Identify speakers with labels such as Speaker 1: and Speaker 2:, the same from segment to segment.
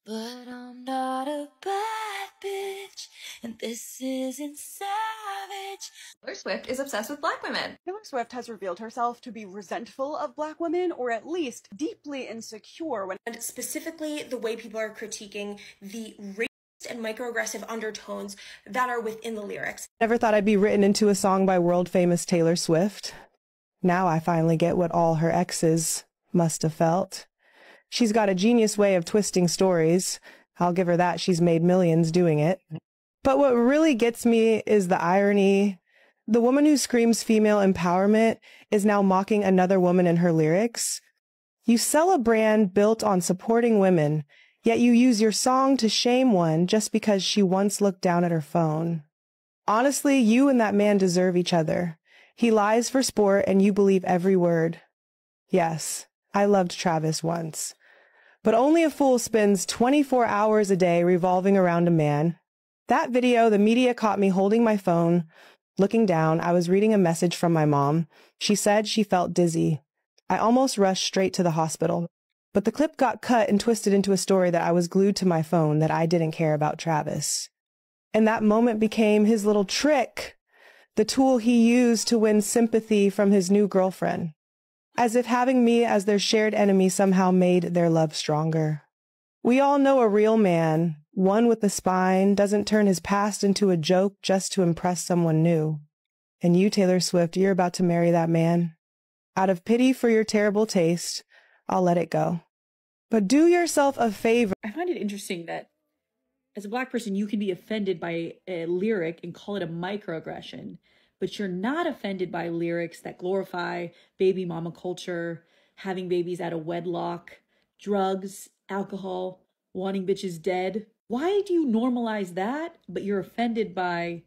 Speaker 1: But I'm not a bad bitch, and this isn't savage.
Speaker 2: Taylor Swift is obsessed with black women.
Speaker 3: Taylor Swift has revealed herself to be resentful of black women, or at least deeply insecure when—
Speaker 4: and specifically the way people are critiquing the racist and microaggressive undertones that are within the lyrics.
Speaker 5: Never thought I'd be written into a song by world-famous Taylor Swift. Now I finally get what all her exes must have felt. She's got a genius way of twisting stories. I'll give her that. She's made millions doing it. But what really gets me is the irony. The woman who screams female empowerment is now mocking another woman in her lyrics. You sell a brand built on supporting women, yet you use your song to shame one just because she once looked down at her phone. Honestly, you and that man deserve each other. He lies for sport and you believe every word. Yes, I loved Travis once. But only a fool spends 24 hours a day revolving around a man. That video, the media caught me holding my phone. Looking down, I was reading a message from my mom. She said she felt dizzy. I almost rushed straight to the hospital. But the clip got cut and twisted into a story that I was glued to my phone that I didn't care about Travis. And that moment became his little trick, the tool he used to win sympathy from his new girlfriend. As if having me as their shared enemy somehow made their love stronger. We all know a real man, one with a spine, doesn't turn his past into a joke just to impress someone new. And you, Taylor Swift, you're about to marry that man. Out of pity for your terrible taste, I'll let it go. But do yourself a favor.
Speaker 6: I find it interesting that as a black person, you can be offended by a lyric and call it a microaggression, but you're not offended by lyrics that glorify baby mama culture, having babies out of wedlock, drugs, alcohol, wanting bitches dead. Why do you normalize that, but you're offended by,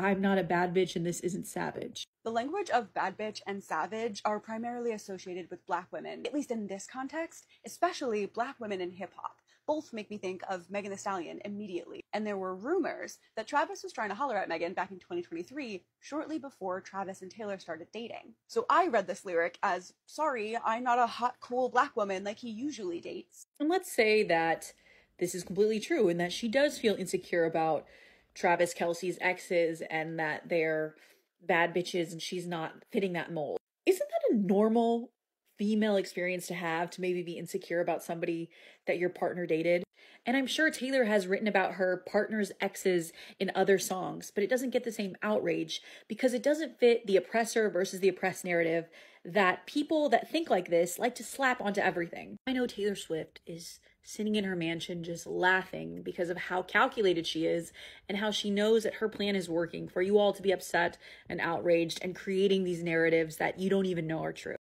Speaker 6: I'm not a bad bitch and this isn't savage?
Speaker 3: The language of bad bitch and savage are primarily associated with black women, at least in this context, especially black women in hip-hop. Both make me think of Megan Thee Stallion immediately. And there were rumors that Travis was trying to holler at Megan back in 2023, shortly before Travis and Taylor started dating. So I read this lyric as, sorry, I'm not a hot, cool black woman like he usually dates.
Speaker 6: And let's say that this is completely true and that she does feel insecure about Travis Kelce's exes and that they're bad bitches and she's not fitting that mold. Isn't that a normal female experience to have, to maybe be insecure about somebody that your partner dated? And I'm sure Taylor has written about her partner's exes in other songs, but it doesn't get the same outrage because it doesn't fit the oppressor versus the oppressed narrative that people that think like this like to slap onto everything. I know Taylor Swift is sitting in her mansion just laughing because of how calculated she is and how she knows that her plan is working for you all to be upset and outraged and creating these narratives that you don't even know are true.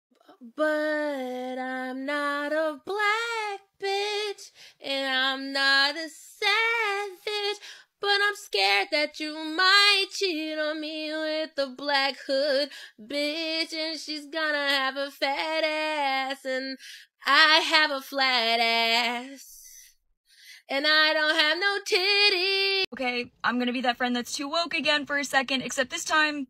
Speaker 1: But I'm not a black bitch, and I'm not a savage, but I'm scared that you might cheat on me with a black hood bitch, and she's gonna have a fat ass, and I have a flat ass, and I don't have no titties.
Speaker 2: Okay, I'm gonna be that friend that's too woke again for a second, except this time.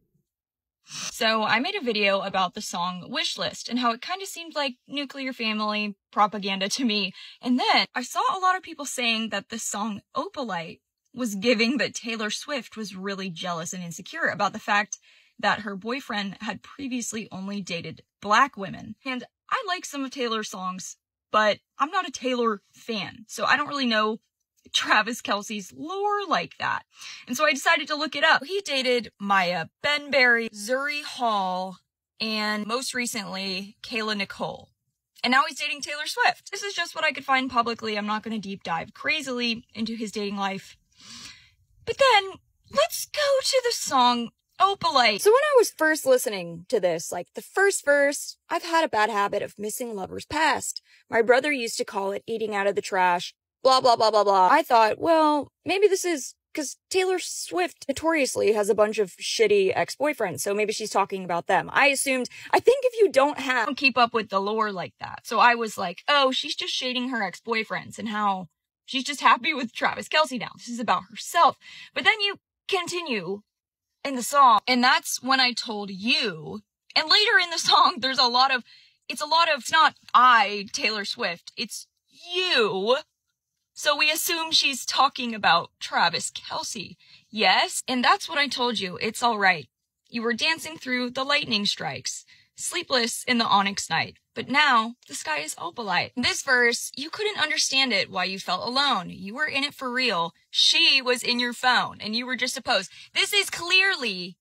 Speaker 2: So I made a video about the song Wishlist and how it kind of seemed like nuclear family propaganda to me. And then I saw a lot of people saying that the song Opalite was giving that Taylor Swift was really jealous and insecure about the fact that her boyfriend had previously only dated black women. And I like some of Taylor's songs, but I'm not a Taylor fan, so I don't really know Travis Kelce's lore like that. And so I decided to look it up. He dated Maya Benberry, Zuri Hall, and most recently, Kayla Nicole. And now he's dating Taylor Swift. This is just what I could find publicly. I'm not going to deep dive crazily into his dating life. But then, let's go to the song Opalite.
Speaker 7: So when I was first listening to this, like the first verse, I've had a bad habit of missing lovers past. My brother used to call it eating out of the trash. Blah, blah, blah, blah, blah. I thought, well, maybe this is because Taylor Swift notoriously has a bunch of shitty ex-boyfriends, so maybe she's talking about them. I think if you don't
Speaker 2: keep up with the lore like that. So I was like, oh, she's just shading her ex-boyfriends and how she's just happy with Travis Kelce now. This is about herself. But then you continue in the song, and that's when I told you. And later in the song, it's not I, Taylor Swift, it's you So we assume she's talking about Travis Kelce. Yes, and that's what I told you. It's all right. You were dancing through the lightning strikes, sleepless in the onyx night. But now, the sky is opalite. This verse, you couldn't understand it why you felt alone. You were in it for real. She was in your phone, and you were just opposed. This is clearly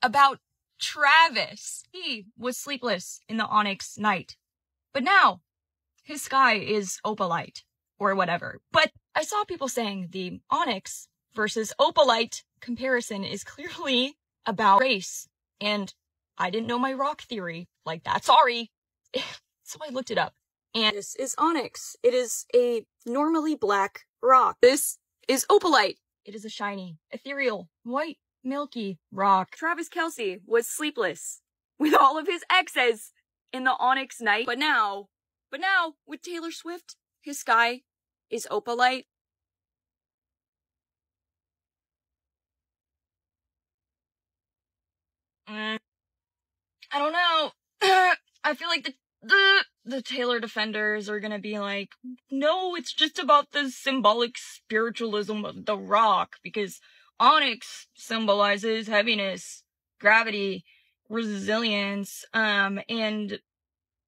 Speaker 2: about Travis. He was sleepless in the onyx night. But now, his sky is opalite, or whatever. But I saw people saying the onyx versus opalite comparison is clearly about race. And I didn't know my rock theory like that. Sorry. So I looked it up. And
Speaker 7: This is onyx. It is a normally black rock. This is opalite.
Speaker 2: it is a shiny, ethereal, white, milky rock.
Speaker 7: Travis Kelce was sleepless with all of his exes in the onyx night. But now, with Taylor Swift, his sky is opalite.
Speaker 2: I don't know. I feel like the Taylor defenders are gonna be like, no, it's just about the symbolic spiritualism of the rock, because onyx symbolizes heaviness, gravity, resilience, and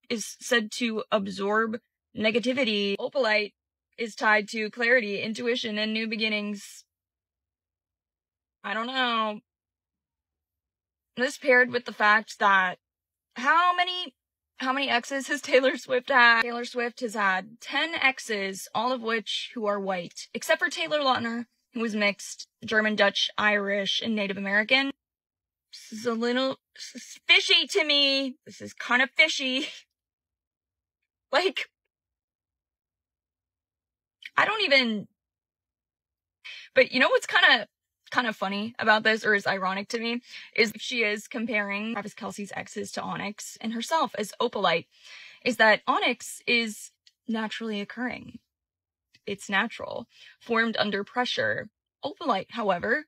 Speaker 2: is said to absorb negativity. Opalite is tied to clarity, intuition, and new beginnings. I don't know. This paired with the fact that how many exes has Taylor Swift had? Taylor Swift has had 10 exes, all of which who are white, except for Taylor Lautner, who is mixed German, Dutch, Irish, and Native American. This is a little fishy to me. This is kind of fishy. Like, I don't even... But you know what's kind of funny about this, or is ironic to me, is she is comparing Travis Kelce's exes to onyx and herself as opalite, is that onyx is naturally occurring. It's natural, formed under pressure. Opalite, however,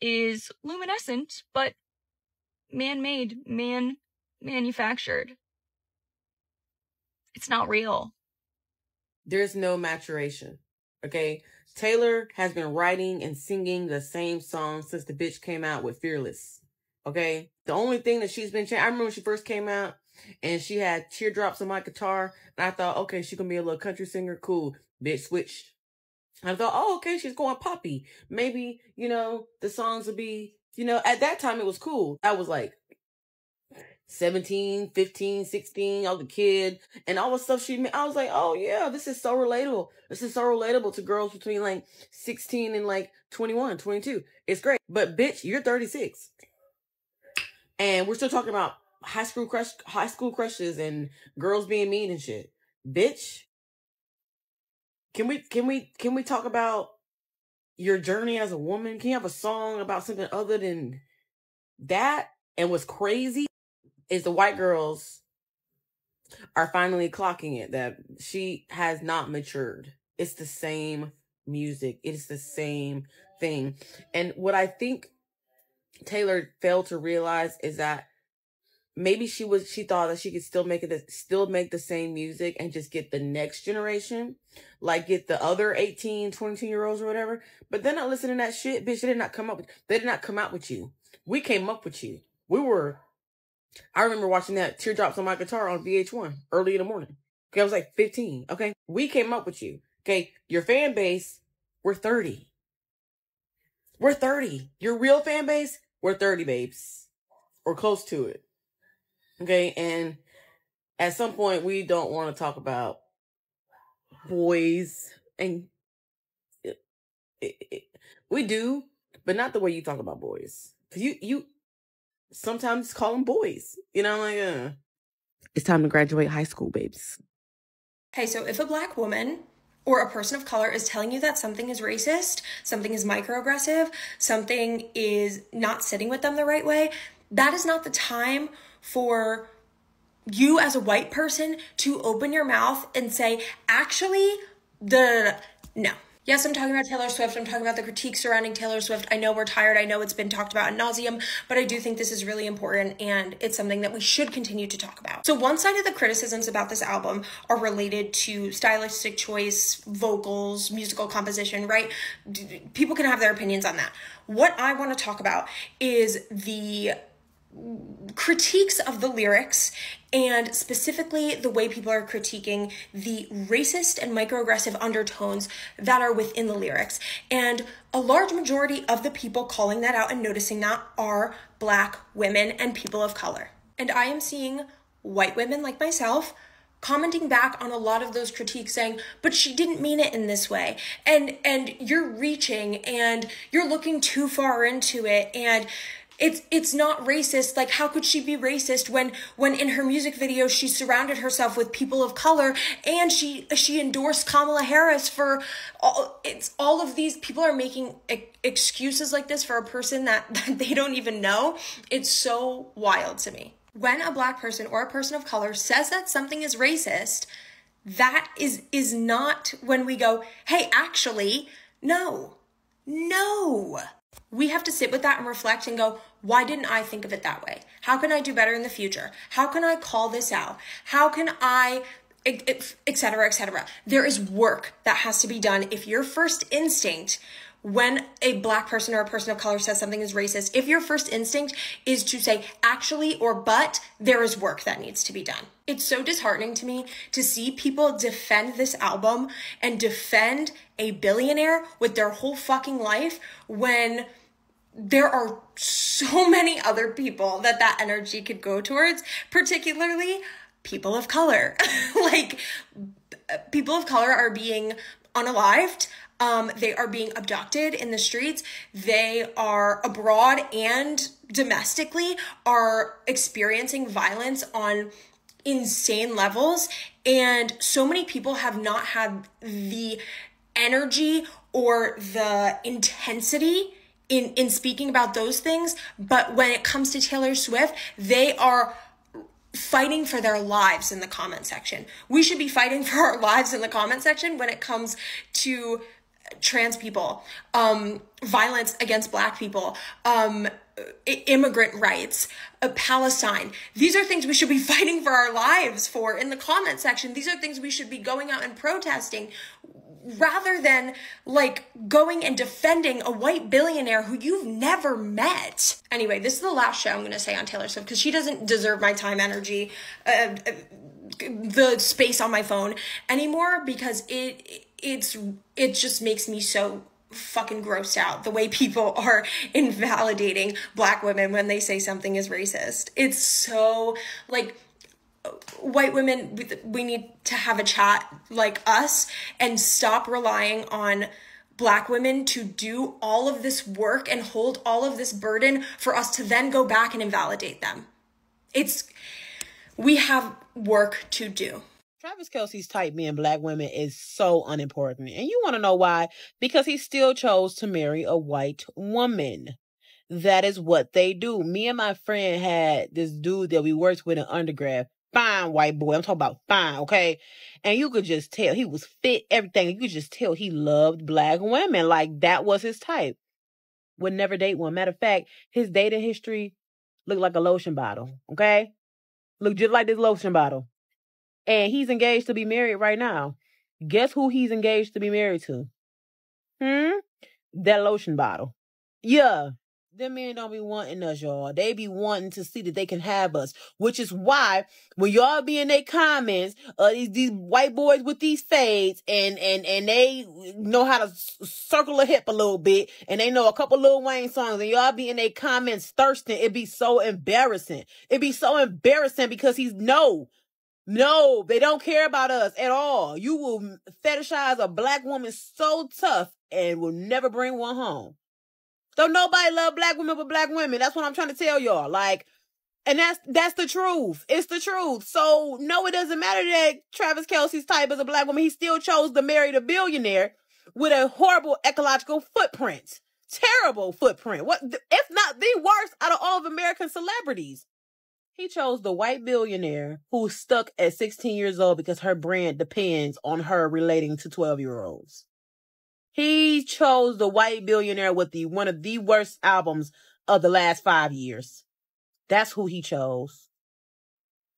Speaker 2: is luminescent, but man-made, manufactured. It's not real.
Speaker 8: There's no maturation, okay? Taylor has been writing and singing the same song since the bitch came out with Fearless, okay? The only thing that she's been changing, I remember when she first came out and she had teardrops on my guitar, and I thought, okay, she gonna be a little country singer, cool. Bitch switched. I thought, oh, okay, she's going poppy. Maybe, the songs would be, at that time it was cool. I was like 17, 15, 16, I was a kid, and all the stuff she made, I was like, oh yeah, this is so relatable. This is so relatable to girls between like 16 and like 21, 22. It's great. But bitch, you're 36. And we're still talking about high school crushes and girls being mean and shit. Bitch, can we talk about your journey as a woman? Can you have a song about something other than that? And what's crazy is the white girls are finally clocking it, that she has not matured. It's the same music. It's the same thing. And what I think Taylor failed to realize is that maybe she thought that she could still make the same music and just get the next generation, like get the other 18, 22-year-olds or whatever. But they're not listening to that shit, bitch. They did not come out with you. We came up with you. I remember watching that Teardrops on My Guitar on VH1 early in the morning. Okay, I was like 15. Okay, we came up with you. Okay, your fan base, we're 30. We're 30. Your real fan base, we're 30, babes, or close to it. Okay, and at some point we don't want to talk about boys, and we do, but not the way you talk about boys. Cause you sometimes call them boys. It's time to graduate high school, babes.
Speaker 4: Okay, so if a black woman or a person of color is telling you that something is racist, something is microaggressive, something is not sitting with them the right way, that is not the time for you as a white person to open your mouth and say, actually, no. Yes, I'm talking about Taylor Swift. I'm talking about the critiques surrounding Taylor Swift. I know we're tired. I know it's been talked about ad nauseum, but I do think this is really important and it's something that we should continue to talk about. So one side of the criticisms about this album are related to stylistic choice, vocals, musical composition, right? People can have their opinions on that. What I want to talk about is the critiques of the lyrics and specifically the way people are critiquing the racist and microaggressive undertones that are within the lyrics. And a large majority of the people calling that out and noticing that are Black women and people of color. And I am seeing white women like myself commenting back on a lot of those critiques saying, but she didn't mean it in this way. And you're reaching and you're looking too far into it, and it's not racist. Like, how could she be racist when in her music video she surrounded herself with people of color and she endorsed Kamala Harris for all of these people are making excuses like this for a person that they don't even know. It's so wild to me. When a Black person or a person of color says that something is racist, that is not when we go, hey, actually, no. We have to sit with that and reflect and go, why didn't I think of it that way? How can I do better in the future? How can I call this out? How can I, et cetera, et cetera. There is work that has to be done. If your first instinct, when a Black person or a person of color says something is racist, if your first instinct is to say actually or but, there is work that needs to be done. It's so disheartening to me to see people defend this album and defend a billionaire with their whole fucking life when there are so many other people that energy could go towards, particularly people of color. Like, people of color are being unalived. They are being abducted in the streets. They are abroad and domestically are experiencing violence on insane levels. And so many people have not had the energy or the intensity in speaking about those things. But when it comes to Taylor Swift, they are fighting for their lives in the comment section. We should be fighting for our lives in the comment section when it comes to trans people, violence against Black people, immigrant rights, Palestine. These are things we should be fighting for our lives for in the comment section. These are things we should be going out and protesting, rather than like going and defending a white billionaire who you've never met. Anyway, this is the last show I'm going to say on Taylor Swift because she doesn't deserve my time, energy, the space on my phone anymore, because it just makes me so fucking grossed out the way people are invalidating Black women when they say something is racist. It's so like, white women, we need to have a chat like us and stop relying on Black women to do all of this work and hold all of this burden for us to then go back and invalidate them. We have work to do.
Speaker 8: Travis Kelce's type being Black women is so unimportant. And you want to know why? Because he still chose to marry a white woman. That is what they do. Me and my friend had this dude that we worked with in undergrad. Fine white boy. I'm talking about fine, okay? And you could just tell he was fit, everything. You could just tell he loved Black women. Like, that was his type. Would never date one. Matter of fact, his dating history looked like a lotion bottle, okay? Looked just like this lotion bottle. And he's engaged to be married right now. Guess who he's engaged to be married to? That lotion bottle. Yeah. Them men don't be wanting us, y'all. They be wanting to see that they can have us. Which is why when y'all be in their comments, these white boys with these fades and they know how to circle a hip a little bit and they know a couple Lil Wayne songs and y'all be in their comments thirsting, it be so embarrassing. It be so embarrassing because no, they don't care about us at all. You will fetishize a Black woman so tough and will never bring one home. So nobody love Black women but Black women. That's what I'm trying to tell y'all. Like, and that's the truth. It's the truth. So no, it doesn't matter that Travis Kelce's type is a Black woman. He still chose to marry the billionaire with a horrible ecological footprint. Terrible footprint. What, if not the worst out of all of American celebrities? He chose the white billionaire who's stuck at 16 years old because her brand depends on her relating to 12-year-olds. He chose the white billionaire with one of the worst albums of the last 5 years. That's who he chose.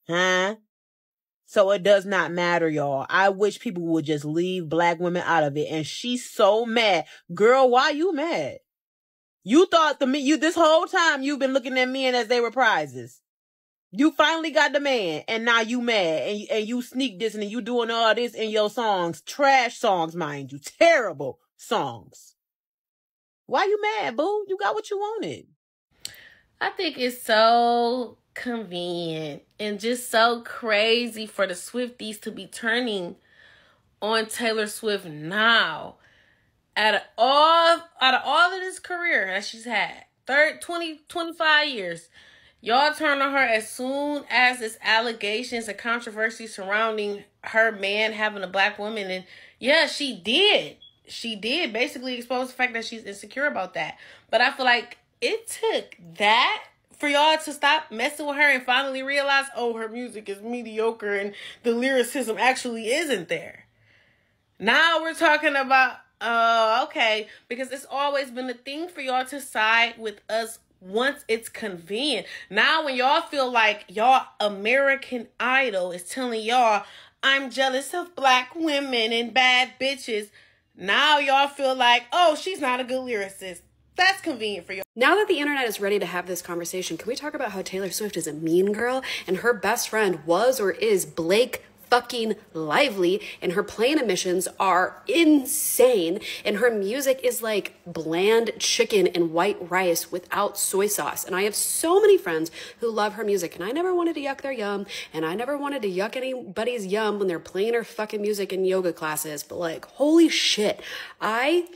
Speaker 8: Huh? So it does not matter, y'all. I wish people would just leave black women out of it. And she's so mad. Girl, why you mad? You thought this whole time you've been looking at men as they were prizes. You finally got the man, and now you mad, and you sneak dissing, and you doing all this in your songs. Trash songs, mind you. Terrible songs. Why you mad, boo? You got what you wanted.
Speaker 1: I think it's so convenient and just so crazy for the Swifties to be turning on Taylor Swift now. Out of all of this career that she's had, 25 years, y'all turn on her as soon as there's allegations and controversy surrounding her man having a black woman. And yeah, she did basically expose the fact that she's insecure about that. But I feel like it took that for y'all to stop messing with her and finally realize, oh, her music is mediocre and the lyricism actually isn't there. Now we're talking about, okay, because it's always been a thing for y'all to side with us once it's convenient. Now when y'all feel like y'all American Idol is telling y'all, I'm jealous of black women and bad bitches, now y'all feel like, oh, she's not a good lyricist. That's convenient for you.
Speaker 9: Now that the internet is ready to have this conversation, can we talk about how Taylor Swift is a mean girl and her best friend was or is Blake fucking Lively, and her plane emissions are insane, and her music is like bland chicken and white rice without soy sauce. And I have so many friends who love her music, and I never wanted to yuck their yum, and I never wanted to yuck anybody's yum when they're playing her fucking music in yoga classes. But like, holy shit, I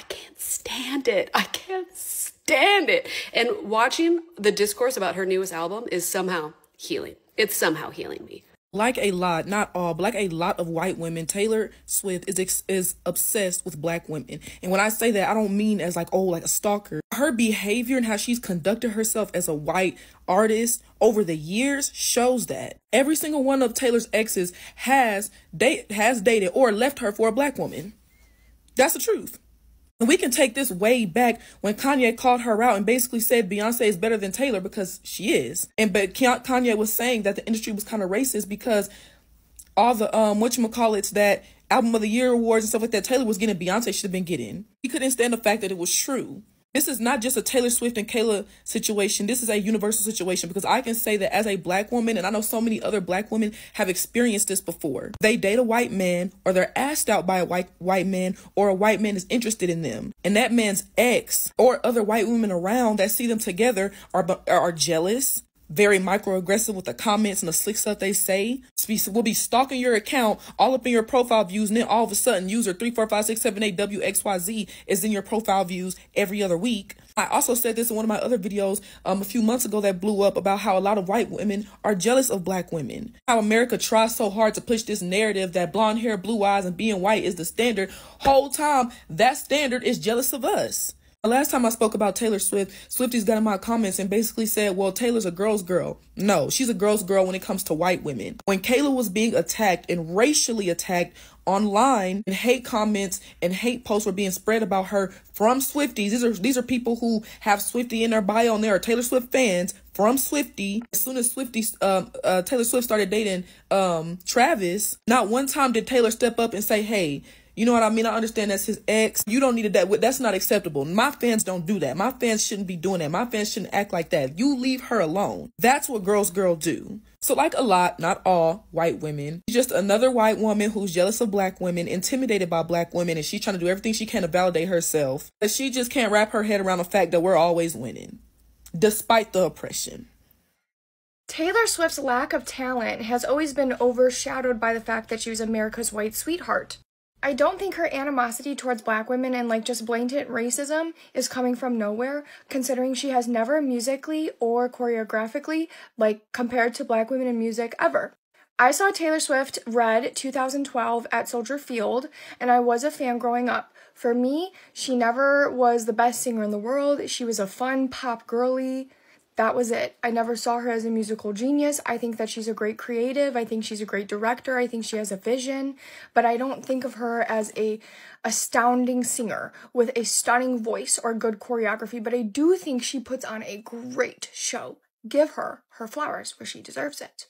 Speaker 9: can't stand it. I can't stand it. And watching the discourse about her newest album is somehow healing. It's somehow healing me.
Speaker 10: Like a lot, not all, but like a lot of white women, Taylor Swift is obsessed with black women. And when I say that, I don't mean as like, oh, like a stalker. Her behavior and how she's conducted herself as a white artist over the years shows that. Every single one of Taylor's exes has dated or left her for a black woman. That's the truth. And we can take this way back when Kanye called her out and basically said Beyonce is better than Taylor because she is. But Kanye was saying that the industry was kind of racist because all the whatchamacallits that Album of the Year awards and stuff like that Taylor was getting, Beyonce should have been getting. He couldn't stand the fact that it was true. This is not just a Taylor Swift and Kayla situation. This is a universal situation because I can say that as a black woman, and I know so many other black women have experienced this before. They date a white man or they're asked out by a white man or a white man is interested in them. And that man's ex or other white women around that see them together are jealous, very microaggressive with the comments and the slick stuff they say. Will be stalking your account all up in your profile views, and then all of a sudden user 3456788WXYZ is in your profile views every other week. I also said this in one of my other videos a few months ago that blew up about how a lot of white women are jealous of black women. How America tries so hard to push this narrative that blonde hair, blue eyes, and being white is the standard. Whole time that standard is jealous of us. The last time I spoke about Taylor Swift, Swifties got in my comments and basically said, well, Taylor's a girl's girl. No, she's a girl's girl when it comes to white women. When Kayla was being attacked and racially attacked online, and hate comments and hate posts were being spread about her from Swifties. These are people who have Swiftie in their bio and they are Taylor Swift fans from Swiftie. As soon as Taylor Swift started dating Travis, not one time did Taylor step up and say, hey, you know what I mean? I understand that's his ex. You don't need that. That's not acceptable. My fans don't do that. My fans shouldn't be doing that. My fans shouldn't act like that. You leave her alone. That's what girls do. So like a lot, not all white women, she's just another white woman who's jealous of black women, intimidated by black women, and she's trying to do everything she can to validate herself. But she just can't wrap her head around the fact that we're always winning, despite the oppression.
Speaker 11: Taylor Swift's lack of talent has always been overshadowed by the fact that she was America's white sweetheart. I don't think her animosity towards black women and like just blatant racism is coming from nowhere, considering she has never musically or choreographically like compared to black women in music ever. I saw Taylor Swift Red 2012 at Soldier Field, and I was a fan growing up. For me, she never was the best singer in the world. She was a fun pop girly. That was it. I never saw her as a musical genius. I think that she's a great creative. I think she's a great director. I think she has a vision, but I don't think of her as a astounding singer with a stunning voice or good choreography, but I do think she puts on a great show. Give her her flowers where she deserves it.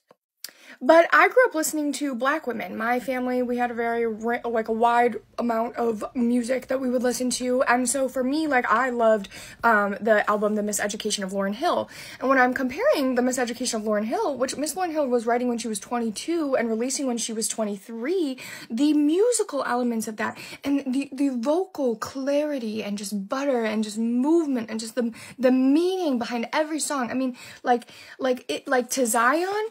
Speaker 11: But I grew up listening to Black women. My family, we had a very, a wide amount of music that we would listen to. And so for me, like, I loved the album The Miseducation of Lauryn Hill. And when I'm comparing The Miseducation of Lauryn Hill, which Miss Lauryn Hill was writing when she was 22 and releasing when she was 23, the musical elements of that and the vocal clarity and just butter and just movement and just the meaning behind every song. I mean, like To Zion,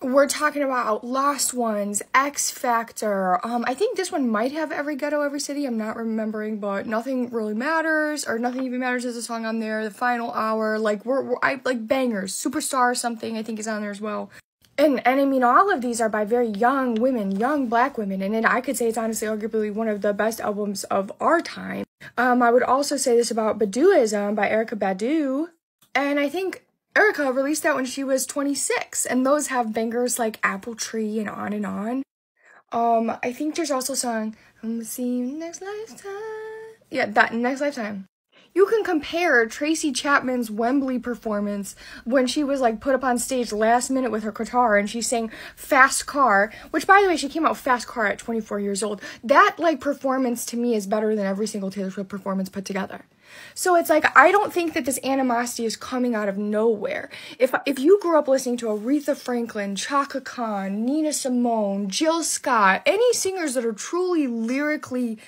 Speaker 11: we're talking about Lost Ones, X Factor. I think this one might have Every Ghetto, Every City. I'm not remembering, but Nothing Really Matters, or Nothing Even Matters is a song on there. The Final Hour, like I like bangers. Superstar something I think is on there as well. And I mean, all of these are by very young women, young Black women, and I could say it's honestly arguably one of the best albums of our time. I would also say this about Baduism by Erykah Badu, and I think Erykah released that when she was 26, and those have bangers like Apple Tree and on and on. I think there's also a song, I'm gonna see you next lifetime. Yeah, that Next Lifetime. You can compare Tracy Chapman's Wembley performance when she was like put up on stage last minute with her guitar and she sang Fast Car, which by the way, she came out Fast Car at 24 years old. That like performance to me is better than every single Taylor Swift performance put together. So it's like, I don't think that this animosity is coming out of nowhere. If you grew up listening to Aretha Franklin, Chaka Khan, Nina Simone, Jill Scott, any singers that are truly lyrically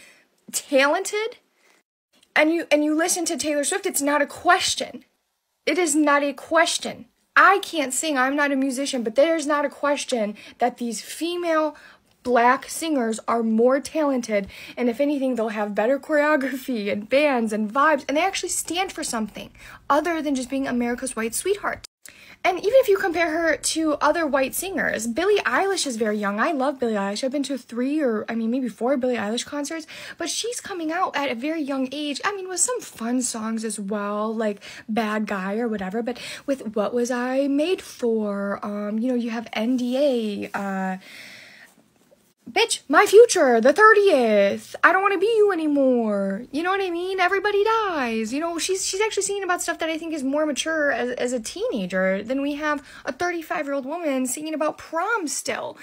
Speaker 11: talented, and you listen to Taylor Swift, it's not a question. It is not a question. I can't sing, I'm not a musician, but there's not a question that these female Black singers are more talented, and if anything, they'll have better choreography and bands and vibes, and they actually stand for something other than just being America's white sweetheart. And even if you compare her to other white singers, Billie Eilish is very young. I love Billie Eilish. I've been to 3 or, maybe 4 Billie Eilish concerts, but she's coming out at a very young age. With some fun songs as well, like Bad Guy or whatever, but with What Was I Made For? You have NDA, Bitch, My Future, The 30th, I Don't Want to Be You Anymore, you know what I mean? Everybody Dies, she's actually singing about stuff that I think is more mature as a teenager than we have a 35-year-old woman singing about prom still.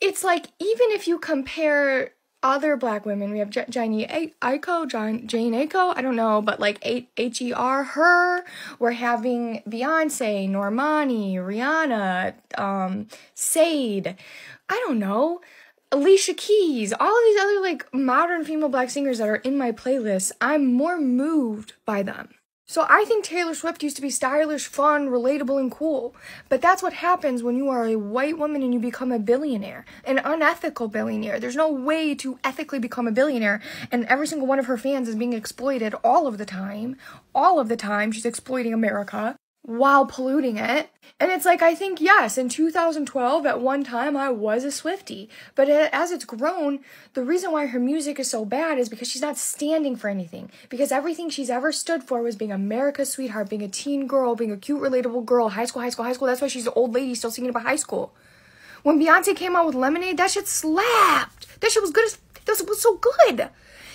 Speaker 11: It's like, even if you compare other Black women, we have Jane Aiko, I don't know, but like H-E-R, her, we're having Beyonce, Normani, Rihanna, Sade, I don't know, Alicia Keys, all of these other like modern female Black singers that are in my playlist, I'm more moved by them. So I think Taylor Swift used to be stylish, fun, relatable, and cool. But that's what happens when you are a white woman and you become a billionaire, an unethical billionaire. There's no way to ethically become a billionaire, and every single one of her fans is being exploited all of the time. All of the time, she's exploiting America while polluting it. And it's like, I think, yes, in 2012, at one time, I was a Swiftie. But as it's grown, the reason why her music is so bad is because she's not standing for anything. Because everything she's ever stood for was being America's sweetheart, being a teen girl, being a cute, relatable girl, high school. That's why she's an old lady still singing about high school. When Beyonce came out with Lemonade, that shit slapped. That shit was good that was so good.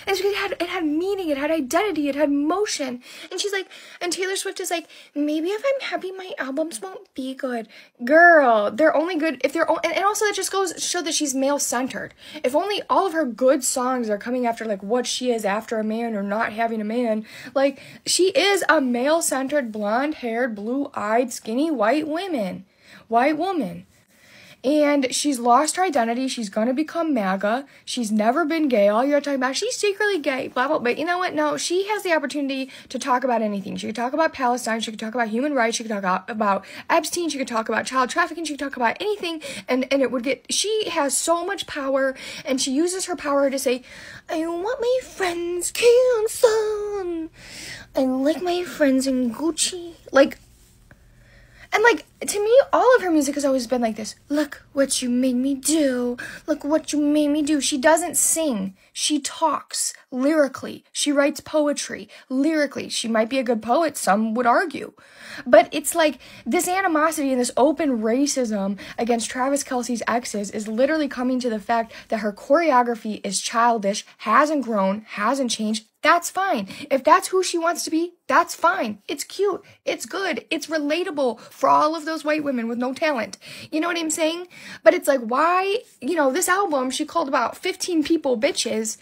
Speaker 11: And it had meaning, it had identity, it had motion. And she's like, and Taylor Swift is like, maybe if I'm happy, my albums won't be good. Girl, they're only good if they're, and also that just goes to show that she's male-centered. If only all of her good songs are coming after, like, what she is after a man or not having a man. Like, she is a male-centered, blonde-haired, blue-eyed, skinny white woman. And she's lost her identity. She's going to become MAGA. She's never been gay. All you're talking about, she's secretly gay, blah, blah. But you know what? No, she has the opportunity to talk about anything. She could talk about Palestine. She could talk about human rights. She could talk about Epstein. She could talk about child trafficking. She could talk about anything. And it would get, she has so much power. And she uses her power to say, I want my friends canceled. I like my friends in Gucci. And To me, all of her music has always been like this. Look what you made me do. Look what you made me do. She doesn't sing. She talks lyrically. She writes poetry lyrically. She might be a good poet, some would argue. But it's like this animosity and this open racism against Travis Kelce's exes is literally coming to the fact that her choreography is childish, hasn't grown, hasn't changed. That's fine. If that's who she wants to be, that's fine. It's cute. It's good. It's relatable for all of those white women with no talent. You know what I'm saying? But it's like, why, this album, she called about 15 people bitches.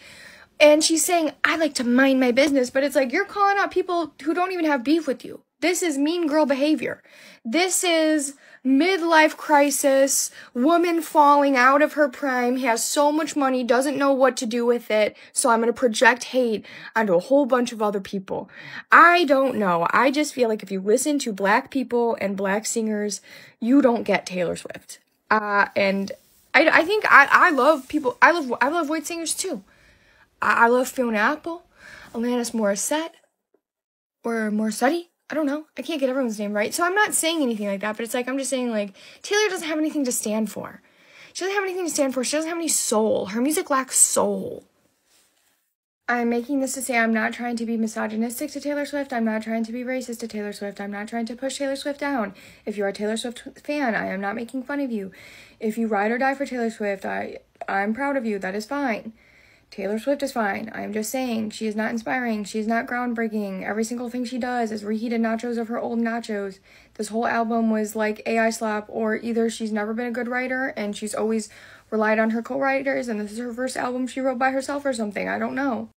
Speaker 11: And she's saying, I like to mind my business. But it's like, you're calling out people who don't even have beef with you. This is mean girl behavior. This is midlife crisis, woman falling out of her prime, has so much money, doesn't know what to do with it, so I'm going to project hate onto a whole bunch of other people. I don't know. I just feel like if you listen to black people and black singers, you don't get Taylor Swift. And I think I love people. I love white singers too. I love Fiona Apple, Alanis Morissette, or Morissetti. I don't know. I can't get everyone's name right. So I'm not saying anything like that, but it's like, I'm just saying, like, Taylor doesn't have anything to stand for. She doesn't have anything to stand for. She doesn't have any soul. Her music lacks soul. I'm making this to say I'm not trying to be misogynistic to Taylor Swift. I'm not trying to be racist to Taylor Swift. I'm not trying to push Taylor Swift down. If you're a Taylor Swift fan, I am not making fun of you. If you ride or die for Taylor Swift, I'm proud of you. That is fine. Taylor Swift is fine. I'm just saying, she is not inspiring. She is not groundbreaking. Every single thing she does is reheated nachos of her old nachos. This whole album was like AI slap, or either she's never been a good writer and she's always relied on her co-writers and this is her first album she wrote by herself or something. I don't know.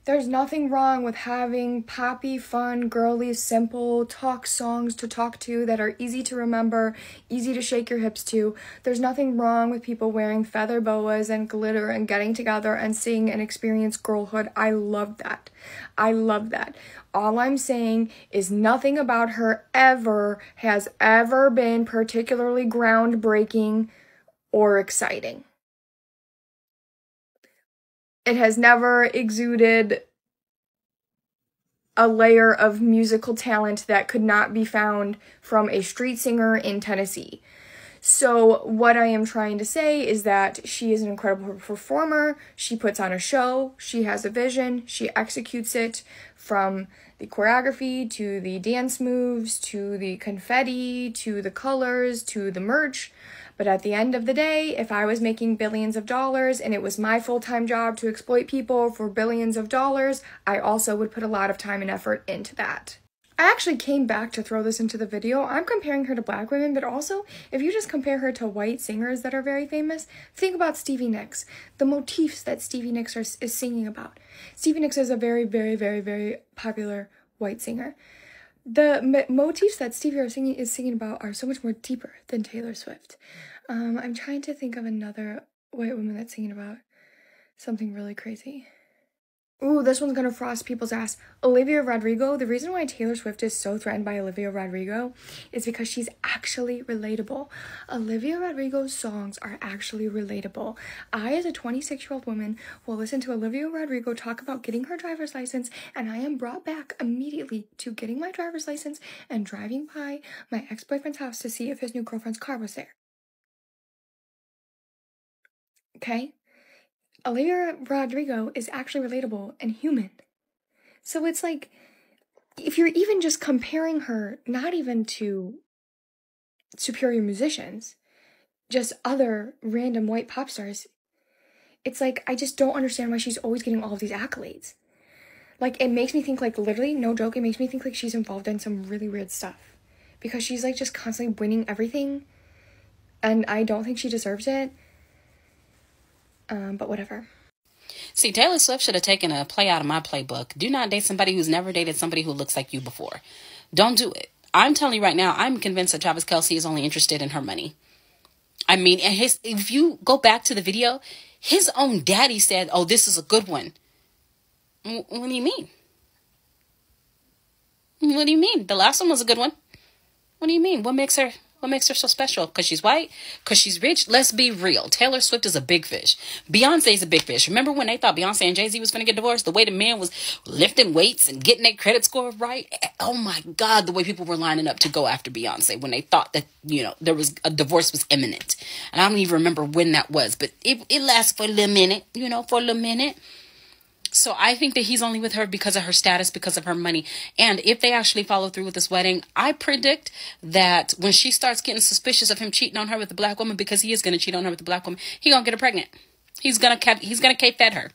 Speaker 11: There's nothing wrong with having poppy, fun, girly, simple talk songs to talk to that are easy to remember, easy to shake your hips to. There's nothing wrong with people wearing feather boas and glitter and getting together and sing and experience girlhood. I love that. I love that. All I'm saying is nothing about her has ever been particularly groundbreaking or exciting. It has never exuded a layer of musical talent that could not be found from a street singer in Tennessee. So what I am trying to say is that she is an incredible performer. She puts on a show. She has a vision. She executes it, from the choreography to the dance moves to the confetti to the colors to the merch. But at the end of the day, if I was making billions of dollars and it was my full-time job to exploit people for billions of dollars, I also would put a lot of time and effort into that. I actually came back to throw this into the video. I'm comparing her to black women, but also if you just compare her to white singers that are very famous, think about Stevie Nicks, the motifs that Stevie Nicks is singing about. Stevie Nicks is a very, very, very, very popular white singer. The motifs that Stevie is singing about are so much more deeper than Taylor Swift. I'm trying to think of another white woman that's singing about something really crazy. Ooh, this one's gonna frost people's ass. Olivia Rodrigo. The reason why Taylor Swift is so threatened by Olivia Rodrigo is because she's actually relatable. Olivia Rodrigo's songs are actually relatable. I, as a 26-year-old woman, will listen to Olivia Rodrigo talk about getting her driver's license, and I am brought back immediately to getting my driver's license and driving by my ex-boyfriend's house to see if his new girlfriend's car was there. Okay? Olivia Rodrigo is actually relatable and human. So it's like, if you're even just comparing her, not even to superior musicians, just other random white pop stars, it's like, I just don't understand why she's always getting all of these accolades. Like, it makes me think, like, literally, no joke, it makes me think, like, she's involved in some really weird stuff. Because she's, like, just constantly winning everything, and I don't think she deserves it. But whatever.
Speaker 12: See, Taylor Swift should have taken a play out of my playbook. Do not date somebody who's never dated somebody who looks like you before. Don't do it. I'm telling you right now, I'm convinced that Travis Kelce is only interested in her money. I mean, if you go back to the video, his own daddy said, oh, this is a good one. What do you mean? What do you mean? The last one was a good one. What do you mean? What makes her What makes her so special? Because she's white? Because she's rich? Let's be real. Taylor Swift is a big fish. Beyonce's a big fish. Remember when they thought Beyonce and Jay-Z was going to get divorced? The way the man was lifting weights and getting their credit score right? Oh my God, the way people were lining up to go after Beyonce when they thought that, there was a divorce was imminent. And I don't even remember when that was, but it lasts for a little minute, for a little minute. So I think that he's only with her because of her status, because of her money. And if they actually follow through with this wedding, I predict that when she starts getting suspicious of him cheating on her with a black woman, because he is going to cheat on her with a black woman, he's going to get her pregnant. He's going to K-Fed her.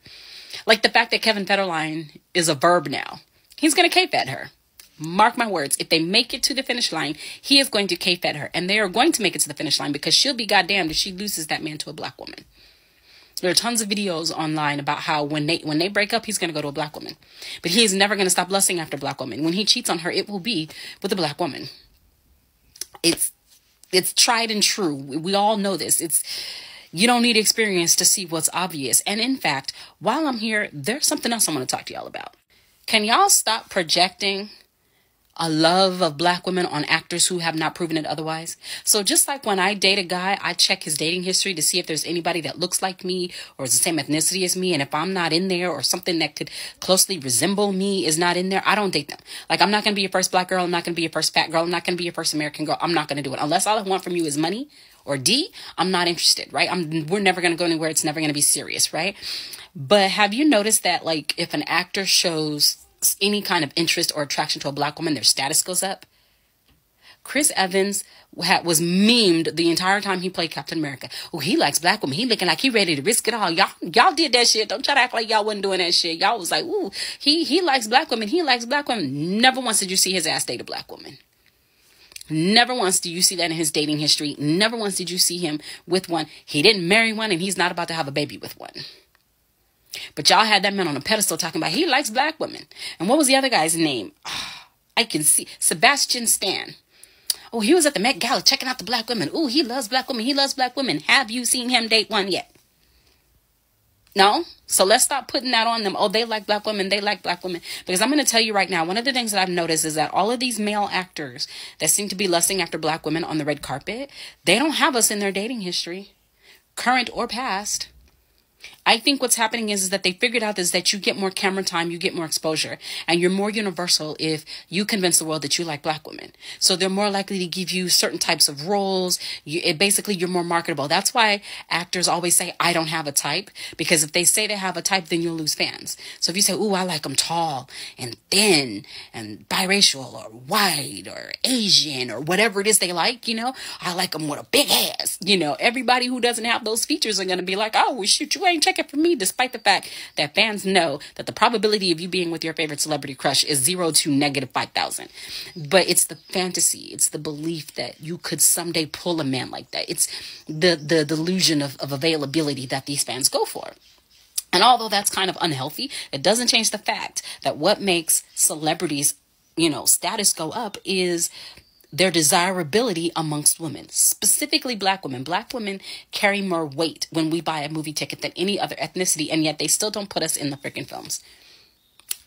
Speaker 12: Like the fact that Kevin Federline is a verb now. He's going to K-Fed her. Mark my words. If they make it to the finish line, he is going to K-Fed her. And they are going to make it to the finish line because she'll be goddamned if she loses that man to a black woman. There are tons of videos online about how when they break up, he's going to go to a black woman. But he is never going to stop lusting after a black woman. When he cheats on her, it will be with a black woman. It's tried and true. We all know this. You don't need experience to see what's obvious. And in fact, while I'm here, there's something else I want to talk to y'all about. Can y'all stop projecting a love of black women on actors who have not proven it otherwise? So just like when I date a guy, I check his dating history to see if there's anybody that looks like me or is the same ethnicity as me. And if I'm not in there or something that could closely resemble me is not in there, I don't date them. Like, I'm not going to be your first black girl. I'm not going to be your first fat girl. I'm not going to be your first American girl. I'm not going to do it. Unless all I want from you is money or D, I'm not interested, right? We're never going to go anywhere. It's never going to be serious, right? But have you noticed that, like, if an actor shows any kind of interest or attraction to a black woman, their status goes up? Chris Evans was memed the entire time he played Captain America. Oh, he likes black women. He looking like he ready to risk it all. Y'all did that shit. Don't try to act like y'all wasn't doing that shit. Y'all was like, ooh, he likes black women. He likes black women. Never once did you see his ass date a black woman. Never once do you see that in his dating history. Never once did you see him with one. He didn't marry one, and he's not about to have a baby with one. But y'all had that man on a pedestal talking about he likes black women. And what was the other guy's name? I can see. Sebastian Stan. Oh, he was at the Met Gala checking out the black women. Oh, he loves black women. He loves black women. Have you seen him date one yet? No? So let's stop putting that on them. Oh, they like black women. They like black women. Because I'm going to tell you right now, one of the things that I've noticed is that all of these male actors that seem to be lusting after black women on the red carpet, they don't have us in their dating history, current or past. I think what's happening is that they figured out is that you get more camera time, you get more exposure, and you're more universal if you convince the world that you like black women. So they're more likely to give you certain types of roles. Basically, you're more marketable. That's why actors always say, I don't have a type, because if they say they have a type, then you'll lose fans. So if you say, ooh, I like them tall and thin and biracial or white or Asian or whatever it is they like, I like them with a big ass. Everybody who doesn't have those features are going to be like, oh, well, shoot, you ain't checking for me, despite the fact that fans know that the probability of you being with your favorite celebrity crush is 0 to negative 5,000. But it's the fantasy. It's the belief that you could someday pull a man like that. It's the delusion of availability that these fans go for. And although that's kind of unhealthy, it doesn't change the fact that what makes celebrities, status go up is their desirability amongst women, specifically black women. Black women carry more weight when we buy a movie ticket than any other ethnicity, and yet they still don't put us in the freaking films.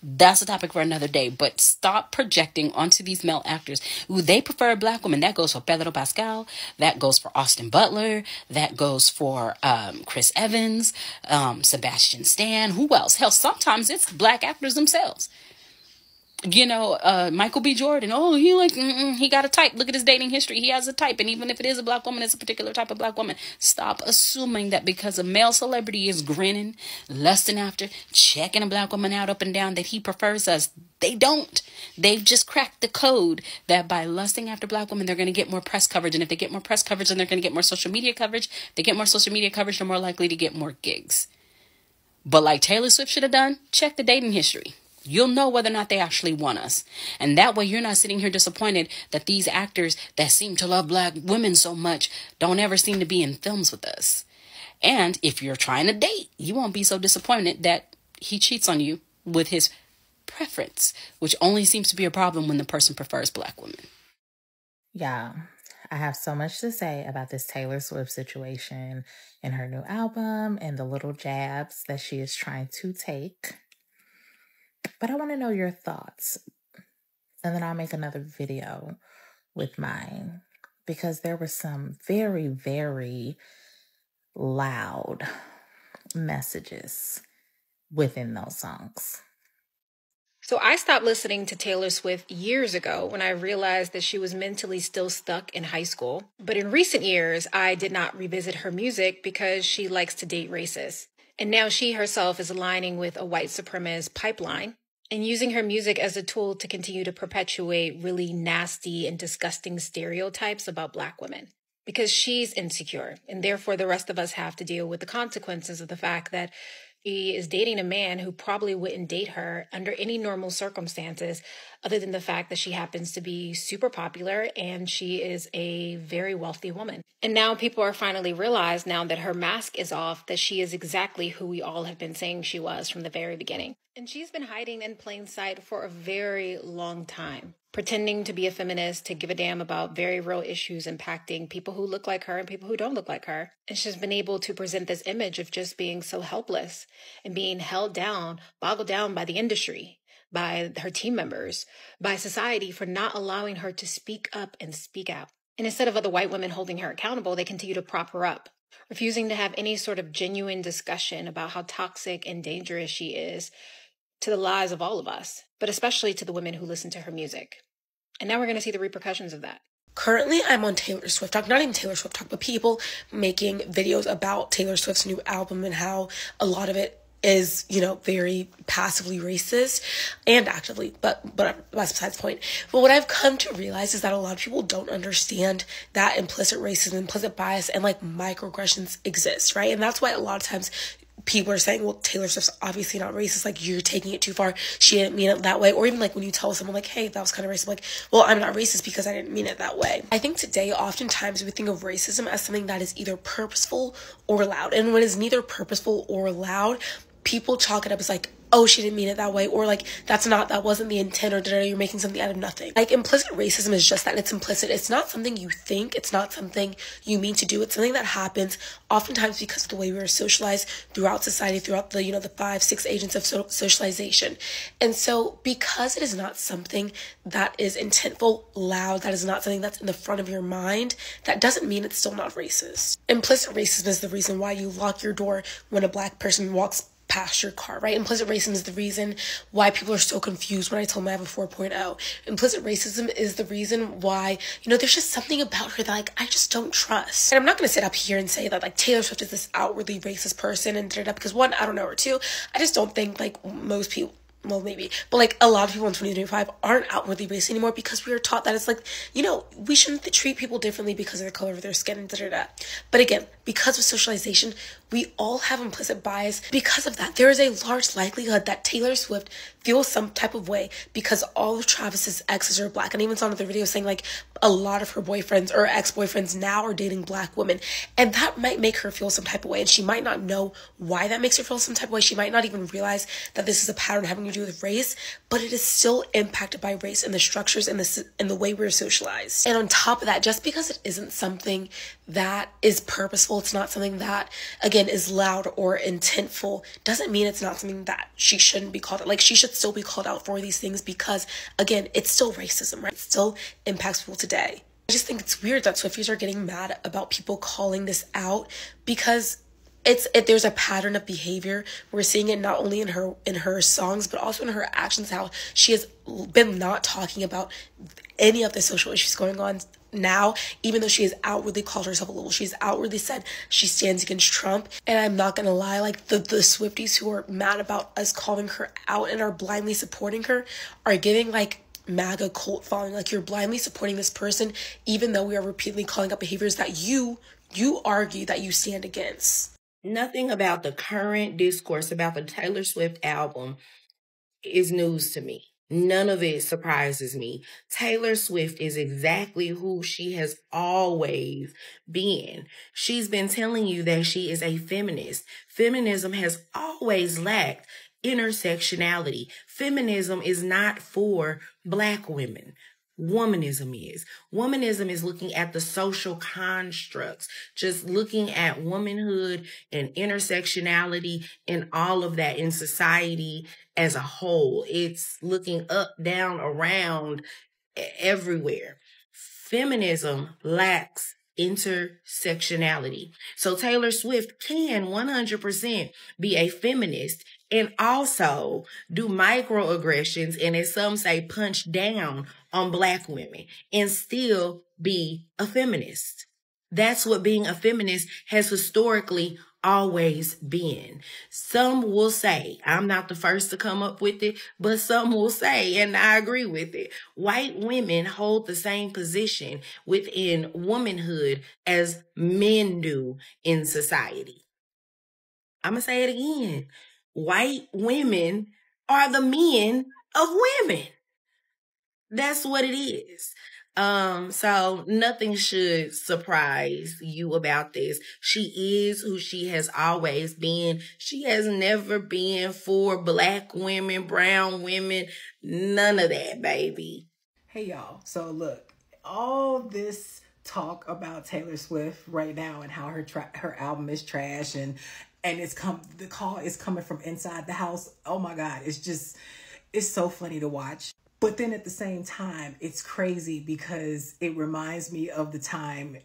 Speaker 12: That's a topic for another day, but stop projecting onto these male actors. Ooh, they prefer black women. That goes for Pedro Pascal. That goes for Austin Butler. That goes for Chris Evans, Sebastian Stan. Who else? Hell, sometimes it's black actors themselves. Michael B. Jordan. Oh, he got a type. Look at his dating history. He has a type. And even if it is a black woman, it's a particular type of black woman. Stop assuming that because a male celebrity is grinning, lusting after, checking a black woman out up and down, that he prefers us. They don't. They've just cracked the code that by lusting after black women, they're going to get more press coverage. And if they get more press coverage, then they're going to get more social media coverage. If they get more social media coverage, they're more likely to get more gigs. But like Taylor Swift should have done, check the dating history. You'll know whether or not they actually want us. And that way you're not sitting here disappointed that these actors that seem to love black women so much don't ever seem to be in films with us. And if you're trying to date, you won't be so disappointed that he cheats on you with his preference, which only seems to be a problem when the person prefers black women.
Speaker 13: Yeah, I have so much to say about this Taylor Swift situation and her new album and the little jabs that she is trying to take. But I want to know your thoughts. And then I'll make another video with mine. because there were some very, very loud messages within those songs.
Speaker 14: So I stopped listening to Taylor Swift years ago when I realized that she was mentally still stuck in high school. But in recent years, I did not revisit her music because she likes to date racists. And now she herself is aligning with a white supremacist pipeline and using her music as a tool to continue to perpetuate really nasty and disgusting stereotypes about Black women. Because she's insecure, and therefore the rest of us have to deal with the consequences of the fact that she is dating a man who probably wouldn't date her under any normal circumstances, other than the fact that she happens to be super popular and she is a very wealthy woman. And now people are finally realized, now that her mask is off, that she is exactly who we all have been saying she was from the very beginning. And she's been hiding in plain sight for a very long time, pretending to be a feminist, to give a damn about very real issues impacting people who look like her and people who don't look like her. And she's been able to present this image of just being so helpless and being held down, boggled down by the industry, by her team members, by society for not allowing her to speak up and speak out. And instead of other white women holding her accountable, they continue to prop her up, refusing to have any sort of genuine discussion about how toxic and dangerous she is to the lives of all of us, but especially to the women who listen to her music. And now we're going to see the repercussions of that.
Speaker 4: Currently, I'm on Taylor Swift Talk, not even Taylor Swift Talk, but people making videos about Taylor Swift's new album and how a lot of it is, very passively racist and actively, but that's besides the point. But what I've come to realize is that a lot of people don't understand that implicit racism, implicit bias, and microaggressions exist, right? And that's why a lot of times people are saying, well, Taylor Swift's obviously not racist, you're taking it too far, she didn't mean it that way. Or even when you tell someone hey, that was kind of racist, well, I'm not racist because I didn't mean it that way. I think today oftentimes we think of racism as something that is either purposeful or loud, and when it's neither purposeful or loud, people chalk it up as oh, she didn't mean it that way, or that wasn't the intent, or you're making something out of nothing. Implicit racism is just that, it's implicit. It's not something you think, it's not something you mean to do, it's something that happens oftentimes because of the way we are socialized throughout society, throughout the 5-6 agents of socialization. And so because it is not something that is intentful, loud, that is not something that's in the front of your mind, that doesn't mean it's still not racist. Implicit racism is the reason why you lock your door when a Black person walks past your car, right? Implicit racism is the reason why people are so confused when I tell them I have a 4.0. Implicit racism is the reason why, there's just something about her that I just don't trust. And I'm not going to sit up here and say that Taylor Swift is this outwardly racist person and because one, I don't know her, two, I just don't think most people, well, maybe, but a lot of people in 2025 aren't outwardly racist anymore because we are taught that it's we shouldn't treat people differently because of the color of their skin and da-da-da. But again, because of socialization, we all have implicit bias. Because of that, there is a large likelihood that Taylor Swift feels some type of way because all of Travis's exes are Black. And I even saw another video saying a lot of her boyfriends or ex-boyfriends now are dating Black women. And that might make her feel some type of way. And she might not know why that makes her feel some type of way. She might not even realize that this is a pattern having to do with race, but it is still impacted by race and the structures and the way we're socialized. And on top of that, just because it isn't something that is purposeful, it's not something that, again, is loud or intentful, doesn't mean it's not something that she shouldn't be called out. She should still be called out for these things because, again, it's still racism, right? It still impacts people today. I just think it's weird that Swifties are getting mad about people calling this out because there's a pattern of behavior. We're seeing it not only in her songs, but also in her actions, how she has been not talking about any of the social issues going on now, even though she has outwardly called herself a liberal. She's outwardly said she stands against Trump. And I'm not gonna lie, the Swifties who are mad about us calling her out and are blindly supporting her are giving MAGA cult following. You're blindly supporting this person even though we are repeatedly calling out behaviors that you argue that you stand against.
Speaker 15: Nothing about the current discourse about the Taylor Swift album is news to me. None of it surprises me. Taylor Swift is exactly who she has always been. She's been telling you that she is a feminist. Feminism has always lacked intersectionality. Feminism is not for Black women. Womanism is. Womanism is looking at the social constructs, just looking at womanhood and intersectionality and all of that in society as a whole. It's looking up, down, around, everywhere. feminism lacks intersectionality. So Taylor Swift can 100% be a feminist and also do microaggressions and, as some say, punch down on Black women and still be a feminist. That's what being a feminist has historically always been. Some will say, I'm not the first to come up with it, but some will say, and I agree with it, white women hold the same position within womanhood as men do in society. I'm going to say it again. White women are the men of women. That's what it is. So nothing should surprise you about this. She is who she has always been. She has never been for Black women, brown women, none of that, baby.
Speaker 16: Hey y'all, so look, all this talk about Taylor Swift right now and how her album is trash and the call is coming from inside the house. Oh my God, it's so funny to watch. But then at the same time, it's crazy because it reminds me of the time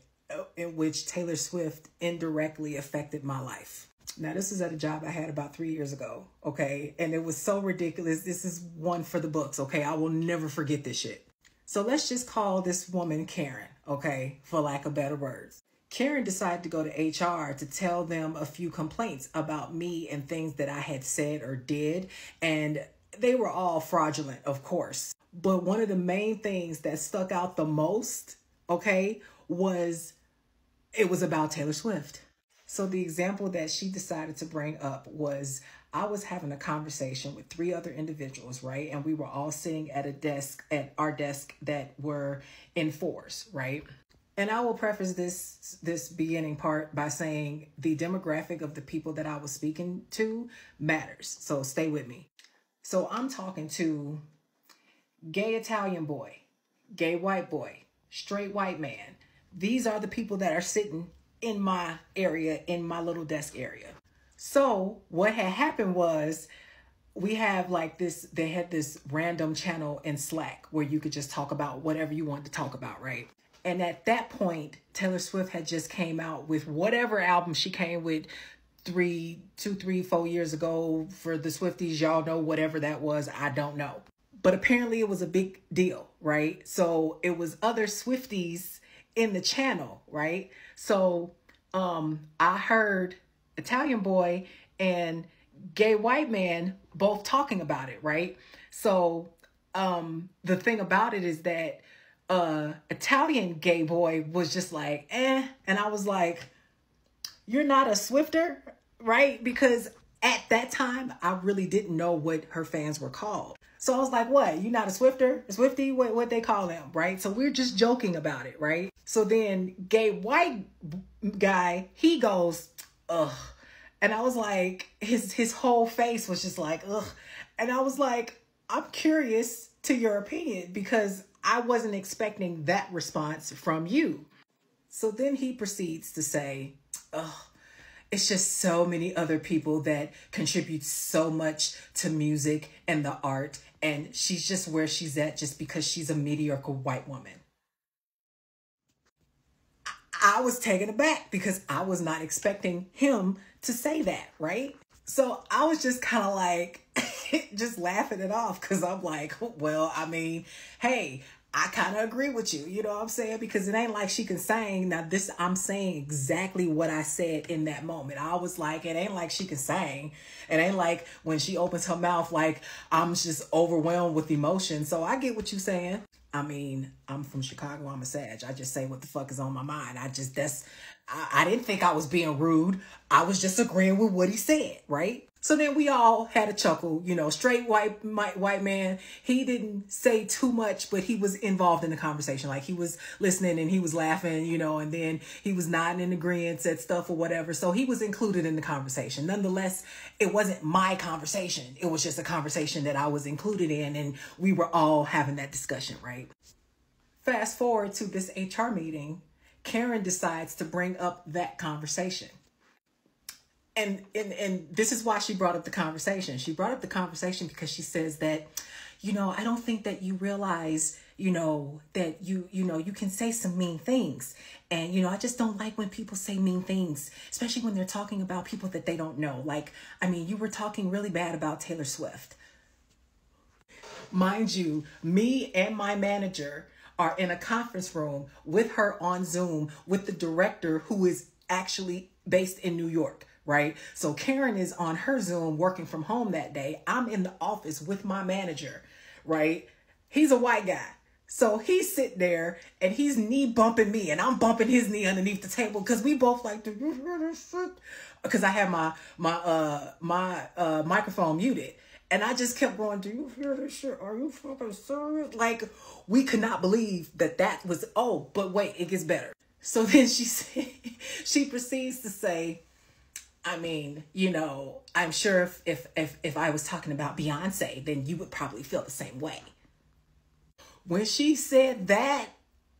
Speaker 16: in which Taylor Swift indirectly affected my life. Now, this is at a job I had about 3 years ago, okay? And it was so ridiculous. This is one for the books, okay? I will never forget this shit. So let's just call this woman Karen, okay? For lack of better words. Karen decided to go to HR to tell them a few complaints about me and things that I had said or did. And they were all fraudulent, of course. But one of the main things that stuck out the most, okay, was it was about Taylor Swift. So the example that she decided to bring up was I was having a conversation with 3 other individuals, right? And we were all sitting at our desk that were in 4s, right? And I will preface this beginning part by saying the demographic of the people that I was speaking to matters. So stay with me. So I'm talking to gay Italian boy, gay white boy, straight white man. These are the people that are sitting in my area, in my little desk area. So what had happened was we have like this, they had this random channel in Slack where you could just talk about whatever you wanted to talk about, right? And at that point, Taylor Swift had just came out with whatever album she came with 2, 3, 4 years ago. For the Swifties, y'all know whatever that was. I don't know. But apparently it was a big deal, right? So it was other Swifties in the channel, right? So I heard Italian boy and gay white man both talking about it, right? So the thing about it is that Italian gay boy was just like, eh. And I was like, you're not a Swifter, right? Because at that time, I really didn't know what her fans were called. So I was like, what? You not a Swifter? A Swiftie? What they call them, right? So we're just joking about it, right? So then gay white guy, he goes, ugh. And I was like, his whole face was just like, ugh. And I was like, I'm curious to your opinion because I wasn't expecting that response from you. So then he proceeds to say, oh, it's just so many other people that contribute so much to music and the art. And she's just where she's at just because she's a mediocre white woman. I was taken aback because I was not expecting him to say that, right? So I was just kind of like, just laughing it off because I'm like, well, I mean, hey, I kind of agree with you. You know what I'm saying? Because it ain't like she can sing. Now this, I'm saying exactly what I said in that moment. I was like, it ain't like she can sing. It ain't like when she opens her mouth, like I'm just overwhelmed with emotion. So I get what you're saying. I mean, I'm from Chicago. I'm a Sag. I just say what the fuck is on my mind. I didn't think I was being rude. I was just agreeing with what he said, right? So then we all had a chuckle, you know, straight white man. He didn't say too much, but he was involved in the conversation. Like he was listening and he was laughing, you know, and then he was nodding in agreement, said stuff or whatever. So he was included in the conversation. Nonetheless, it wasn't my conversation. It was just a conversation that I was included in and we were all having that discussion, right? Fast forward to this HR meeting, Karen decides to bring up that conversation. And this is why she brought up the conversation. She brought up the conversation because she says that, you know, I don't think that you realize you know, that you can say some mean things. And, you know, I just don't like when people say mean things, especially when they're talking about people that they don't know. Like, I mean, you were talking really bad about Taylor Swift. Mind you, me and my manager are in a conference room with her on Zoom with the director who is actually based in New York, right? So Karen is on her Zoom working from home that day. I'm in the office with my manager, right? He's a white guy. So he's sitting there and he's knee bumping me and I'm bumping his knee underneath the table because we both like to, because I have my microphone muted. And I just kept going, do you hear this shit? Are you fucking serious? Like, we could not believe that was, oh, but wait, it gets better. So then she proceeds to say, I mean, you know, I'm sure if I was talking about Beyonce, then you would probably feel the same way. When she said that,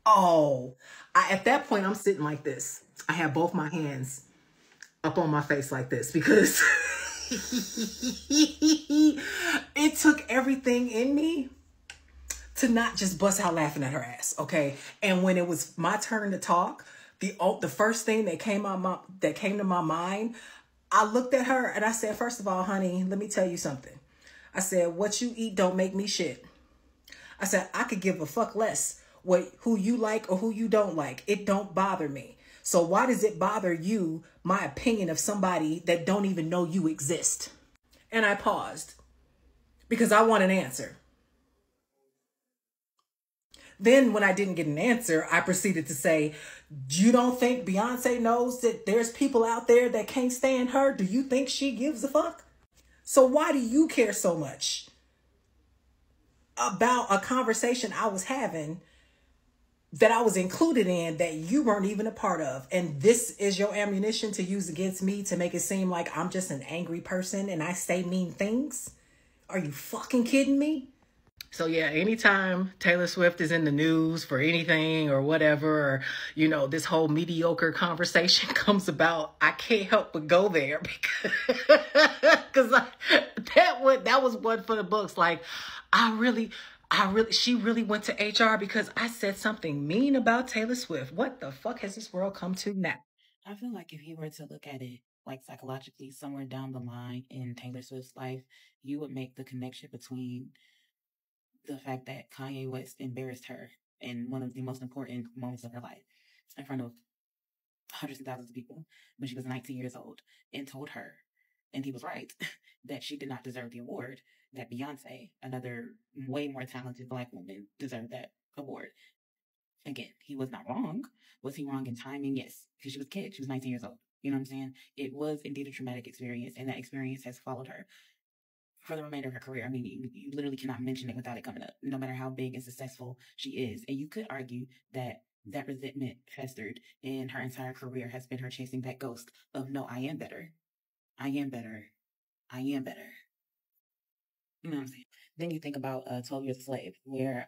Speaker 16: at that point, I'm sitting like this. I have both my hands up on my face like this because it took everything in me to not just bust out laughing at her ass, okay? And when it was my turn to talk, the first thing that came to my mind, I looked at her and I said, first of all, honey, let me tell you something. I said, what you eat don't make me shit. I said, I could give a fuck less who you like or who you don't like. It don't bother me. So why does it bother you, my opinion of somebody that don't even know you exist? And I paused because I want an answer. Then when I didn't get an answer, I proceeded to say, you don't think Beyonce knows that there's people out there that can't stand her? Do you think she gives a fuck? So why do you care so much about a conversation I was having that I was included in that you weren't even a part of? And this is your ammunition to use against me to make it seem like I'm just an angry person and I say mean things? Are you fucking kidding me? So yeah, anytime Taylor Swift is in the news for anything or whatever, or, you know, this whole mediocre conversation comes about, I can't help but go there because that was one for the books. Like, she really went to HR because I said something mean about Taylor Swift. What the fuck has this world come to now?
Speaker 17: I feel like if you were to look at it like psychologically somewhere down the line in Taylor Swift's life, you would make the connection between the fact that Kanye West embarrassed her in one of the most important moments of her life in front of hundreds of thousands of people when she was 19 years old and told her, and he was right, that she did not deserve the award, that Beyonce, another way more talented Black woman, deserved that award. Again, he was not wrong. Was he wrong in timing? Yes, because she was a kid. She was 19 years old. You know what I'm saying? It was indeed a traumatic experience, and that experience has followed her for the remainder of her career. I mean, you literally cannot mention it without it coming up, no matter how big and successful she is. And you could argue that that resentment festered in her entire career has been her chasing that ghost of, no, I am better. I am better. I am better. You know what I'm saying? Then you think about 12 Years a Slave, where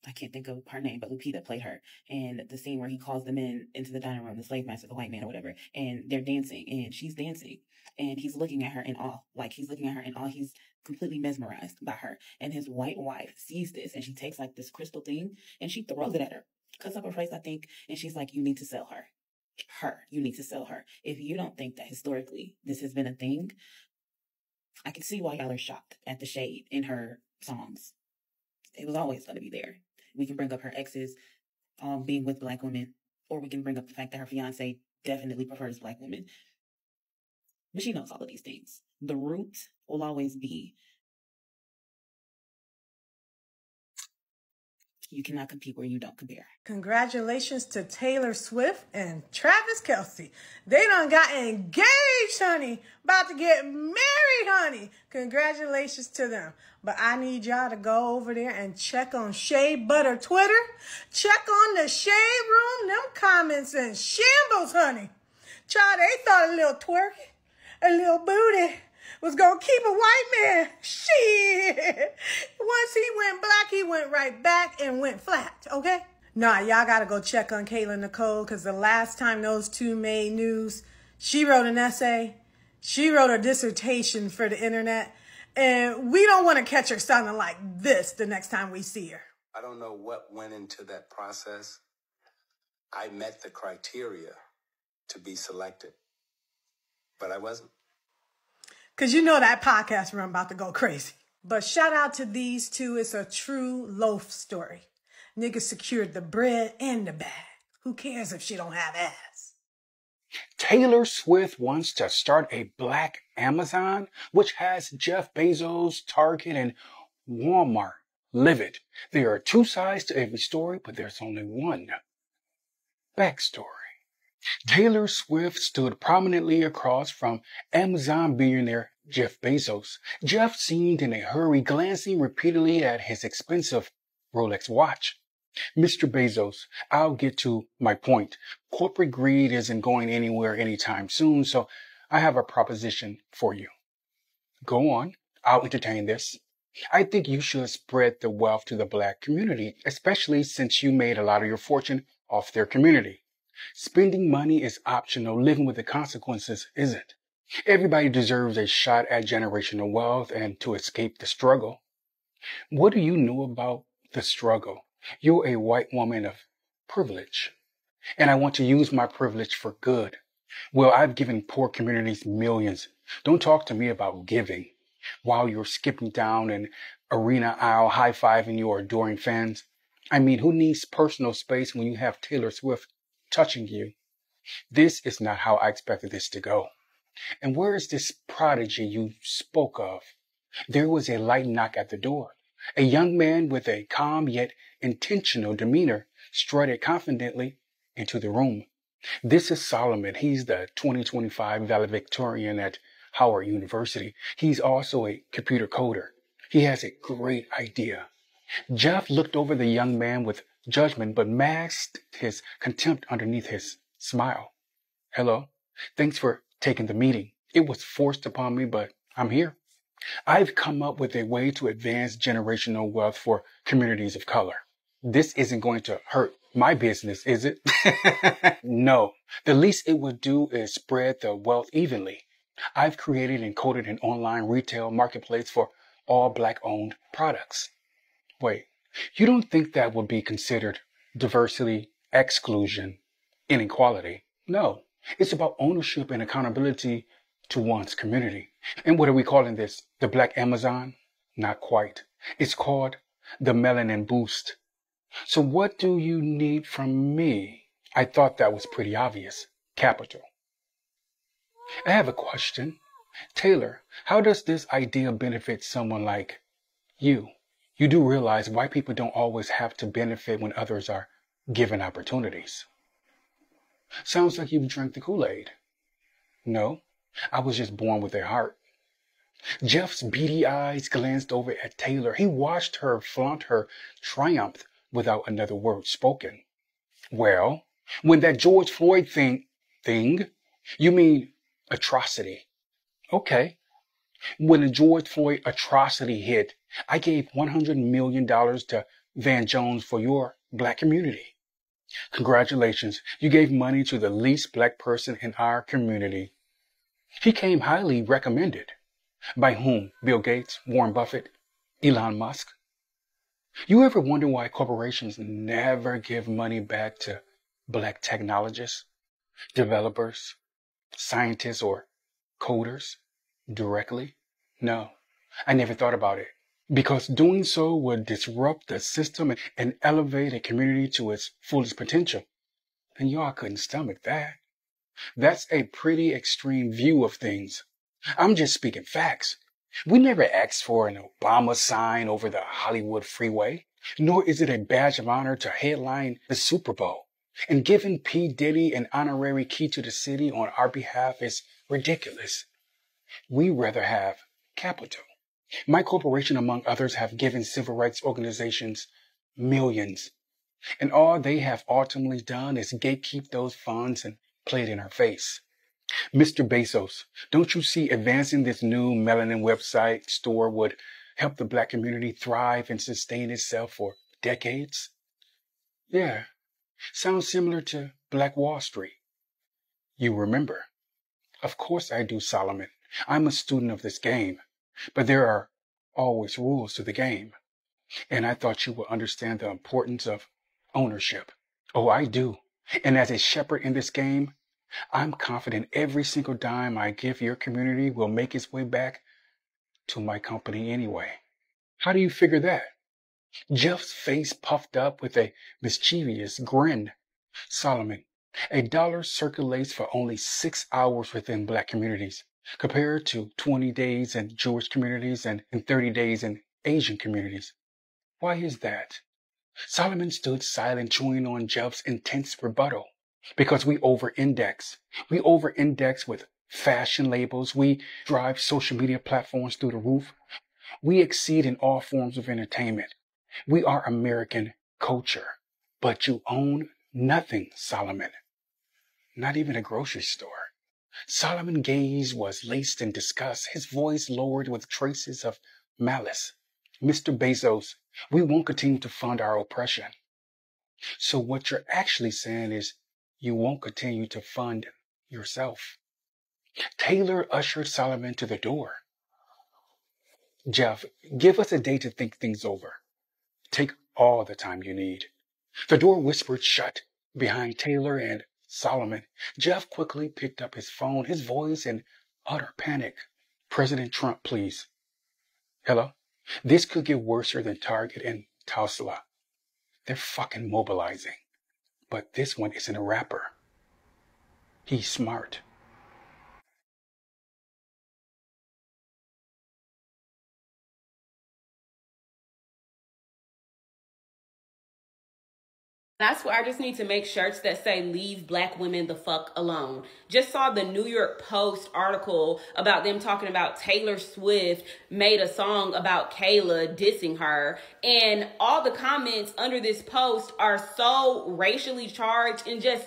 Speaker 17: I can't think of her name, but Lupita played her. And the scene where he calls them into the dining room, the slave master, the white man or whatever, and they're dancing and she's dancing and he's looking at her in awe. Like, he's looking at her in awe. He's completely mesmerized by her. And his white wife sees this and she takes like this crystal thing and she throws it at her, cuts up her face, I think. And she's like, you need to sell her. You need to sell her. If you don't think that historically this has been a thing, I can see why y'all are shocked at the shade in her songs. It was always going to be there. We can bring up her exes being with Black women, or we can bring up the fact that her fiance definitely prefers Black women. But she knows all of these things. The root will always be, you cannot compete where you don't compare.
Speaker 18: Congratulations to Taylor Swift and Travis Kelce. They done got engaged, honey. About to get married, honey. Congratulations to them. But I need y'all to go over there and check on Shea Butter Twitter. Check on the Shade Room. Them comments and shambles, honey. Child, they thought a little twerking, a little booty was gonna keep a white man. Shit. Once he went black, he went right back and went flat, okay? Nah, y'all gotta go check on Kayla Nicole, because the last time those two made news, she wrote an essay. She wrote a dissertation for the internet. And we don't want to catch her sounding like this the next time we see her.
Speaker 19: I don't know what went into that process. I met the criteria to be selected, but I wasn't.
Speaker 18: Because you know that podcast room about to go crazy. But shout out to these two. It's a true loaf story. Niggas secured the bread and the bag. Who cares if she don't have ass?
Speaker 20: Taylor Swift wants to start a black Amazon, which has Jeff Bezos, Target, and Walmart. Livid. There are two sides to every story, but there's only one backstory. Taylor Swift stood prominently across from Amazon billionaire Jeff Bezos. Jeff seemed in a hurry, glancing repeatedly at his expensive Rolex watch. Mr. Bezos, I'll get to my point. Corporate greed isn't going anywhere anytime soon, so I have a proposition for you. Go on. I'll entertain this. I think you should spread the wealth to the black community, especially since you made a lot of your fortune off their community. Spending money is optional. Living with the consequences isn't. Everybody deserves a shot at generational wealth and to escape the struggle. What do you know about the struggle? You're a white woman of privilege, and I want to use my privilege for good. Well, I've given poor communities millions. Don't talk to me about giving while you're skipping down an arena aisle, high-fiving your adoring fans. I mean, who needs personal space when you have Taylor Swift touching you? This is not how I expected this to go. And where is this prodigy you spoke of? There was a light knock at the door. A young man with a calm yet intentional demeanor strutted confidently into the room. This is Solomon. He's the 2025 valedictorian at Howard University. He's also a computer coder. He has a great idea. Jeff looked over the young man with judgment, but masked his contempt underneath his smile. Hello. Thanks for taking the meeting. It was forced upon me, but I'm here. I've come up with a way to advance generational wealth for communities of color. This isn't going to hurt my business, is it? No. The least it would do is spread the wealth evenly. I've created and coded an online retail marketplace for all black-owned products. Wait, you don't think that would be considered diversity, exclusion, inequality? No. It's about ownership and accountability to one's community. And what are we calling this? The Black Amazon? Not quite. It's called the Melanin Boost. So what do you need from me? I thought that was pretty obvious. Capital. I have a question. Taylor, how does this idea benefit someone like you? You do realize white people don't always have to benefit when others are given opportunities. Sounds like you've drank the Kool-Aid. No, I was just born with a heart. Jeff's beady eyes glanced over at Taylor. He watched her flaunt her triumph without another word spoken. Well, when that George Floyd thing, you mean atrocity. Okay. When the George Floyd atrocity hit, I gave $100 million to Van Jones for your black community. Congratulations, you gave money to the least black person in our community. He came highly recommended. By whom? Bill Gates, Warren Buffett, Elon Musk? You ever wonder why corporations never give money back to black technologists, developers, scientists, or coders directly? No, I never thought about it. Because doing so would disrupt the system and elevate a community to its fullest potential. And y'all couldn't stomach that. That's a pretty extreme view of things. I'm just speaking facts. We never asked for an Obama sign over the Hollywood freeway, nor is it a badge of honor to headline the Super Bowl. And giving P. Diddy an honorary key to the city on our behalf is ridiculous. We rather have capital. My corporation, among others, have given civil rights organizations millions. And all they have ultimately done is gatekeep those funds and play it in our face. Mr. Bezos, don't you see advancing this new melanin website store would help the black community thrive and sustain itself for decades? Yeah, sounds similar to Black Wall Street. You remember. Of course I do, Solomon. I'm a student of this game. But there are always rules to the game. And I thought you would understand the importance of ownership. Oh, I do. And as a shepherd in this game, I'm confident every single dime I give your community will make its way back to my company anyway. How do you figure that? Jeff's face puffed up with a mischievous grin. Solomon, $1 circulates for only 6 hours within Black communities, compared to 20 days in Jewish communities and 30 days in Asian communities. Why is that? Solomon stood silent, chewing on Jeff's intense rebuttal. Because we over-index. We over-index with fashion labels. We drive social media platforms through the roof. We exceed in all forms of entertainment. We are American culture. But you own nothing, Solomon. Not even a grocery store. Solomon's gaze was laced in disgust, his voice lowered with traces of malice. Mr. Bezos, we won't continue to fund our oppression. So what you're actually saying is you won't continue to fund yourself. Taylor ushered Solomon to the door. Jeff, give us a day to think things over. Take all the time you need. The door whispered shut behind Taylor and Solomon. Jeff quickly picked up his phone, his voice in utter panic. President Trump, please. Hello? This could get worse than Target and Tesla. They're fucking mobilizing. But this one isn't a rapper. He's smart.
Speaker 8: That's why I just need to make shirts that say leave Black women the fuck alone. Just saw the New York Post article about them talking about Taylor Swift made a song about Kayla dissing her. And all the comments under this post are so racially charged and just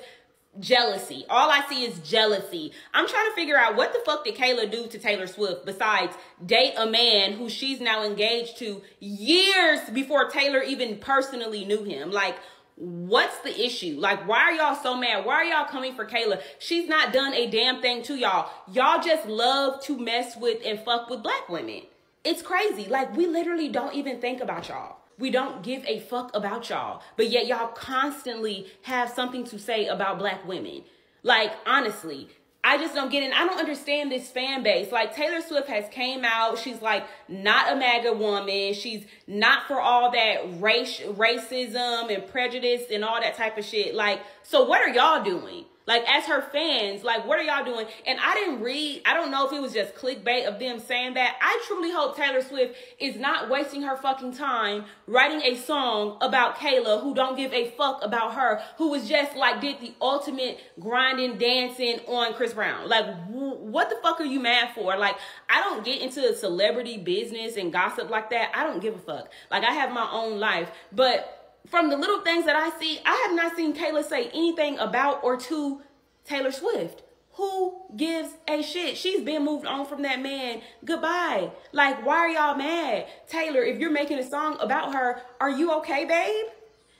Speaker 8: jealousy. All I see is jealousy. I'm trying to figure out what the fuck did Kayla do to Taylor Swift besides date a man who she's now engaged to years before Taylor even personally knew him. Like, what's the issue? Like, why are y'all so mad? Why are y'all coming for Kayla? She's not done a damn thing to y'all. Y'all just love to mess with and fuck with Black women. It's crazy. Like, we literally don't even think about y'all. We don't give a fuck about y'all. But yet y'all constantly have something to say about Black women. Like, honestly, I just don't get it. I don't understand this fan base. Like, Taylor Swift has came out. She's like not a MAGA woman. She's not for all that racism and prejudice and all that type of shit. Like, so what are y'all doing? Like, as her fans, like, what are y'all doing? And I don't know if it was just clickbait of them saying that. I truly hope Taylor Swift is not wasting her fucking time writing a song about Kayla, who don't give a fuck about her, who was just like, did the ultimate grinding, dancing on Chris Brown. Like, what the fuck are you mad for? Like, I don't get into celebrity business and gossip like that. I don't give a fuck. Like, I have my own life. But from the little things that I see, I have not seen Kayla say anything about or to Taylor Swift. Who gives a shit? She's been moved on from that man. Goodbye. Like, why are y'all mad? Taylor, if you're making a song about her, are you okay, babe?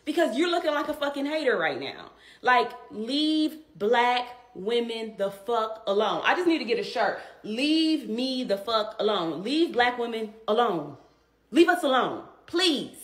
Speaker 8: Because you're looking like a fucking hater right now. Like, leave Black women the fuck alone. I just need to get a shirt. Leave me the fuck alone. Leave Black women alone. Leave us alone, please.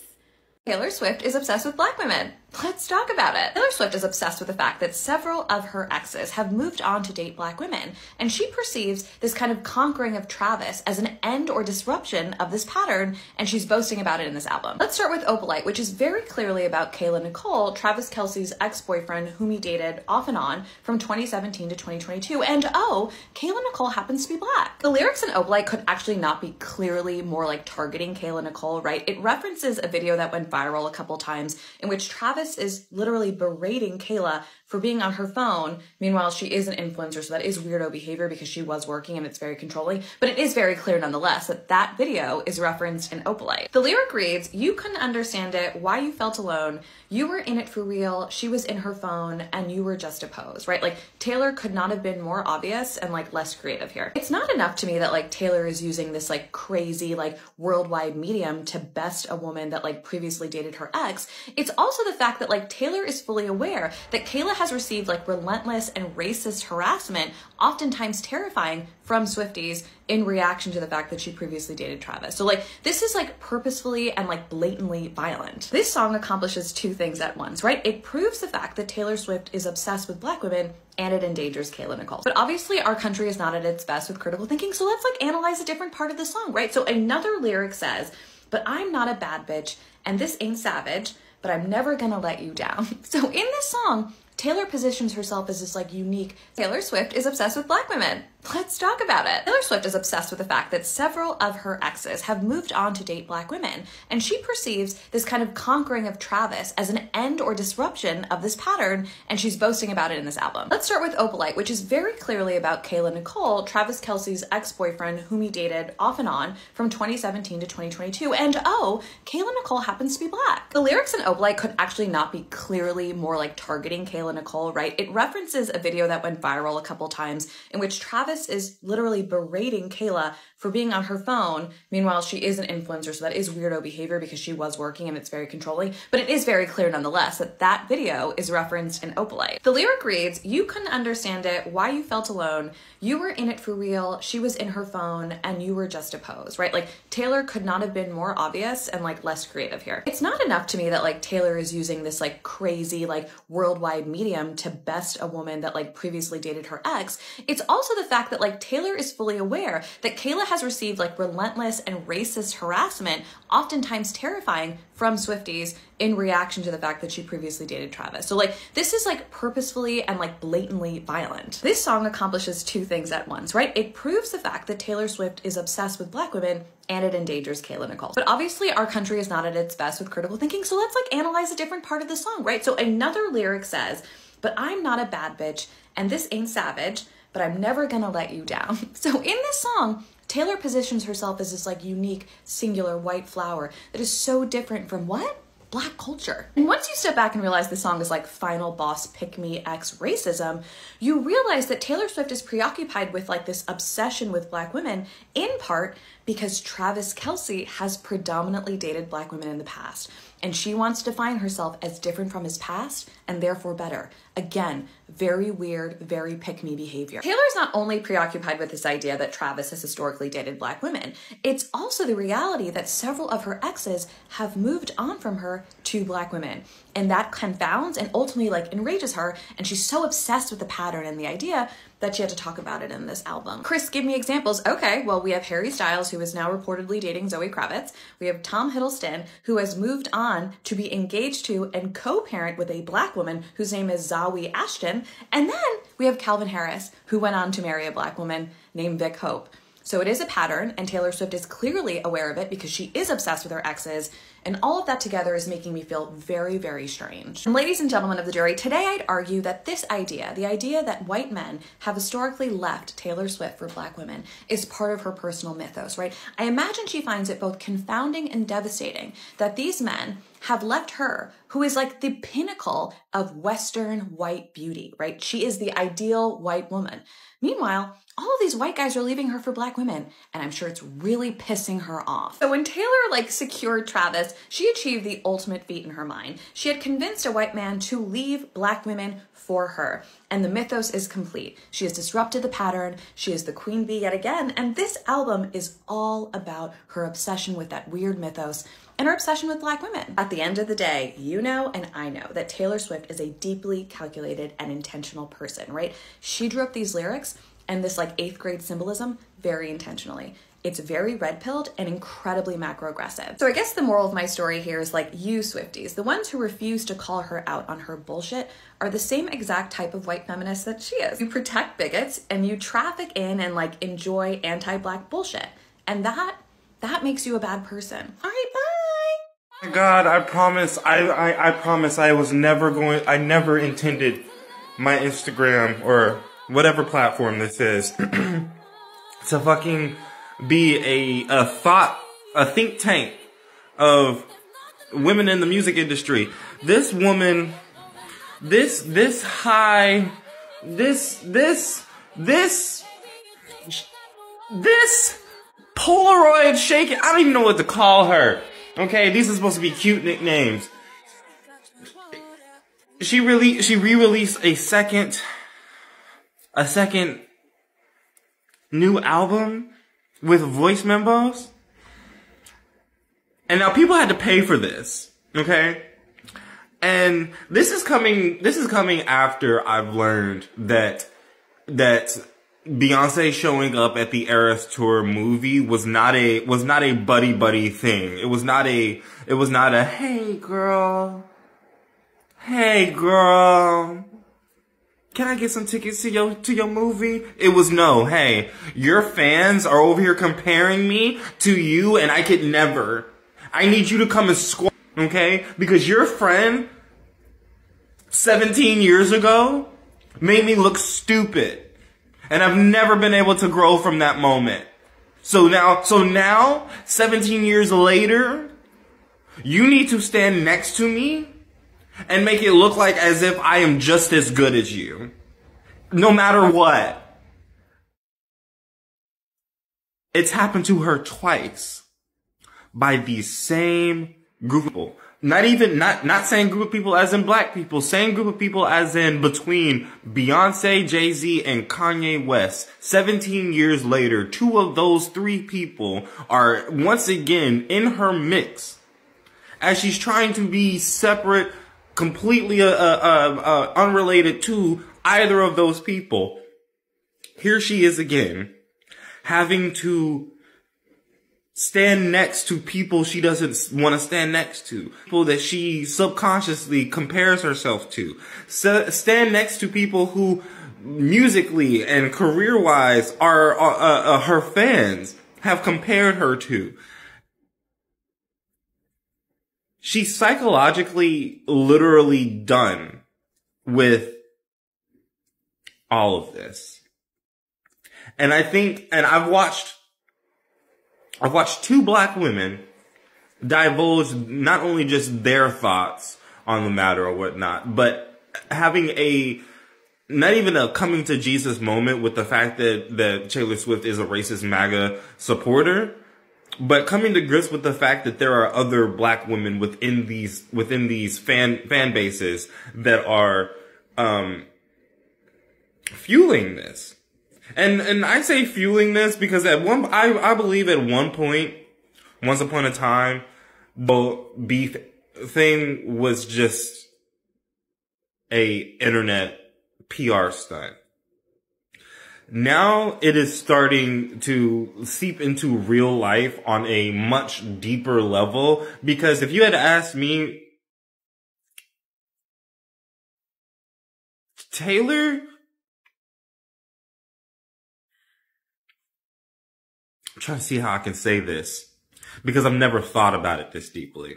Speaker 2: Taylor Swift is obsessed with Black women. Let's talk about it. Taylor Swift is obsessed with the fact that several of her exes have moved on to date Black women, and she perceives this kind of conquering of Travis as an end or disruption of this pattern, and she's boasting about it in this album. Let's start with Opalite, which is very clearly about Kayla Nicole, Travis Kelce's ex-boyfriend whom he dated off and on from 2017 to 2022, and oh, Kayla Nicole happens to be Black. The lyrics in Opalite could actually not be clearly more like targeting Kayla Nicole, right? It references a video that went viral a couple times in which Travis is literally berating Kayla for being on her phone. Meanwhile, she is an influencer, so that is weirdo behavior because she was working and it's very controlling. But it is very clear nonetheless that that video is referenced in Opalite. The lyric reads, "You couldn't understand it, why you felt alone. You were in it for real, she was in her phone, and you were just a pose," right? Like, Taylor could not have been more obvious and like less creative here. It's not enough to me that like Taylor is using this like crazy like worldwide medium to best a woman that like previously dated her ex. It's also the fact
Speaker 21: fact that like Taylor is fully aware that Kayla has received like relentless and racist harassment, oftentimes terrifying, from Swifties in reaction to the fact that she previously dated Travis. So like this is like purposefully and like blatantly violent. This song accomplishes two things at once, right? It proves the fact that Taylor Swift is obsessed with Black women, and it endangers Kayla Nicole. But obviously our country is not at its best with critical thinking, so let's like analyze a different part of the song, right? So another lyric says, "But I'm not a bad bitch, and this ain't savage, but I'm never gonna let you down." So in this song, Taylor positions herself as this like unique, Taylor Swift is obsessed with Black women. Let's talk about it. Taylor Swift is obsessed with the fact that several of her exes have moved on to date Black women, and she perceives this kind of conquering of Travis as an end or disruption of this pattern, and she's boasting about it in this album. Let's start with Opalite, which is very clearly about Kayla Nicole, Travis Kelce's ex-boyfriend whom he dated off and on from 2017 to 2022, and oh, Kayla Nicole happens to be Black. The lyrics in Opalite could actually not be clearly more like targeting Kayla Nicole, right? It references a video that went viral a couple times in which Travis is literally berating Kayla for being on her phone. Meanwhile, she is an influencer, so that is weirdo behavior because she was working and it's very controlling, but it is very clear nonetheless that that video is referenced in Opalite. The lyric reads, "You couldn't understand it, why you felt alone, you were in it for real, she was in her phone, and you were just a pose," right? Like Taylor could not have been more obvious and like less creative here. It's not enough to me that like Taylor is using this like crazy like worldwide medium to best a woman that like previously dated her ex. It's also the fact that like Taylor is fully aware that Kayla has received like relentless and racist harassment, oftentimes terrifying, from Swifties in reaction to the fact that she previously dated Travis. So like this is like purposefully and like blatantly violent. This song accomplishes two things at once, right? It proves the fact that Taylor Swift is obsessed with Black women, and it endangers Kayla Nicole. But obviously our country is not at its best with critical thinking, so let's like analyze a different part of the song, right? So another lyric says, "But I'm not a bad bitch, and this ain't savage, but I'm never gonna let you down." So in this song, Taylor positions herself as this like unique, singular white flower that is so different from what? Black culture. And once you step back and realize the song is like final boss pick me X racism, you realize that Taylor Swift is preoccupied with like this obsession with Black women, in part because Travis Kelce has predominantly dated Black women in the past, and she wants to define herself as different from his past and therefore better. Again, very weird, very pick-me behavior. Taylor's not only preoccupied with this idea that Travis has historically dated Black women, it's also the reality that several of her exes have moved on from her to Black women. And that confounds and ultimately like enrages her, and she's so obsessed with the pattern and the idea that she had to talk about it in this album. Chris, give me examples. Okay, well, we have Harry Styles, who is now reportedly dating Zoe Kravitz. We have Tom Hiddleston, who has moved on to be engaged to and co-parent with a Black woman whose name is Zawe Ashton. And then we have Calvin Harris, who went on to marry a Black woman named Vic Hope. So it is a pattern, and Taylor Swift is clearly aware of it because she is obsessed with her exes, and all of that together is making me feel very, very strange. And ladies and gentlemen of the jury, today I'd argue that this idea, the idea that white men have historically left Taylor Swift for Black women, is part of her personal mythos, right? I imagine she finds it both confounding and devastating that these men have left her, who is like the pinnacle of Western white beauty, right? She is the ideal white woman. Meanwhile, all of these white guys are leaving her for Black women, and I'm sure it's really pissing her off. So when Taylor like secured Travis, she achieved the ultimate feat in her mind. She had convinced a white man to leave Black women for her, and the mythos is complete. She has disrupted the pattern, she is the queen bee yet again, and this album is all about her obsession with that weird mythos and her obsession with Black women. At the end of the day, you know and I know that Taylor Swift is a deeply calculated and intentional person, right? She drew up these lyrics and this like 8th grade symbolism very intentionally. It's very red-pilled and incredibly macro-aggressive. So I guess the moral of my story here is like, you Swifties, the ones who refuse to call her out on her bullshit, are the same exact type of white feminist that she is. You protect bigots and you traffic in and like enjoy anti-Black bullshit. And that makes you a bad person. All right, bye.
Speaker 22: Oh my God, I promise I never intended my Instagram or whatever platform this is to fucking be a think tank of women in the music industry. This woman, this Polaroid shaking, I don't even know what to call her. Okay, these are supposed to be cute nicknames. she re-released a second new album with voice memos. And now people had to pay for this, okay? And this is coming after I've learned that Beyonce showing up at the Eras Tour movie was not a buddy thing. It was not a hey girl, can I get some tickets to your movie? It was no, hey, your fans are over here comparing me to you and I could never. I need you to come and squat, okay? Because your friend 17 years ago made me look stupid. And I've never been able to grow from that moment. So now, 17 years later, you need to stand next to me and make it look like as if I am just as good as you. No matter what. It's happened to her twice. By the same group of people. Not saying group of people as in black people, same group of people as in between Beyonce, Jay-Z, and Kanye West. 17 years later, two of those three people are once again in her mix. As she's trying to be separate, completely unrelated to either of those people. Here she is again, having to stand next to people she doesn't want to stand next to. People that she subconsciously compares herself to. Stand next to people who musically and career-wise are her fans have compared her to. She's psychologically literally done with all of this. And I think, and I've watched two black women divulge not only just their thoughts on the matter or whatnot, but having not even a coming to Jesus moment with the fact that Taylor Swift is a racist MAGA supporter, but coming to grips with the fact that there are other black women within these fan bases that are fueling this. And I say fueling this because I believe at one point, once upon a time, the beef thing was just a internet PR stunt. Now it is starting to seep into real life on a much deeper level, because if you had asked me, Taylor, I'm trying to see how I can say this, because I've never thought about it this deeply.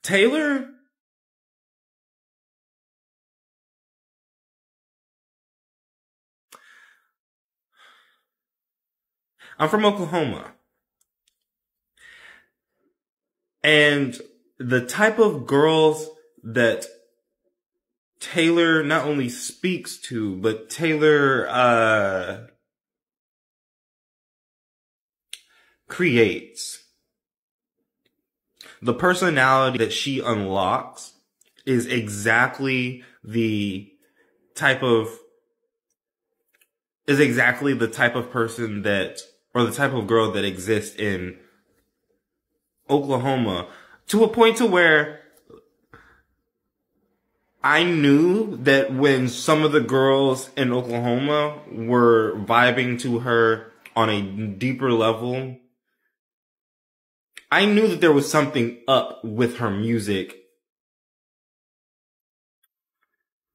Speaker 22: Taylor, I'm from Oklahoma. And the type of girls that Taylor not only speaks to, but Taylor creates. The personality that she unlocks is exactly the type of person that, or the type of girl that exists in Oklahoma, to a point to where I knew that when some of the girls in Oklahoma were vibing to her on a deeper level, I knew that there was something up with her music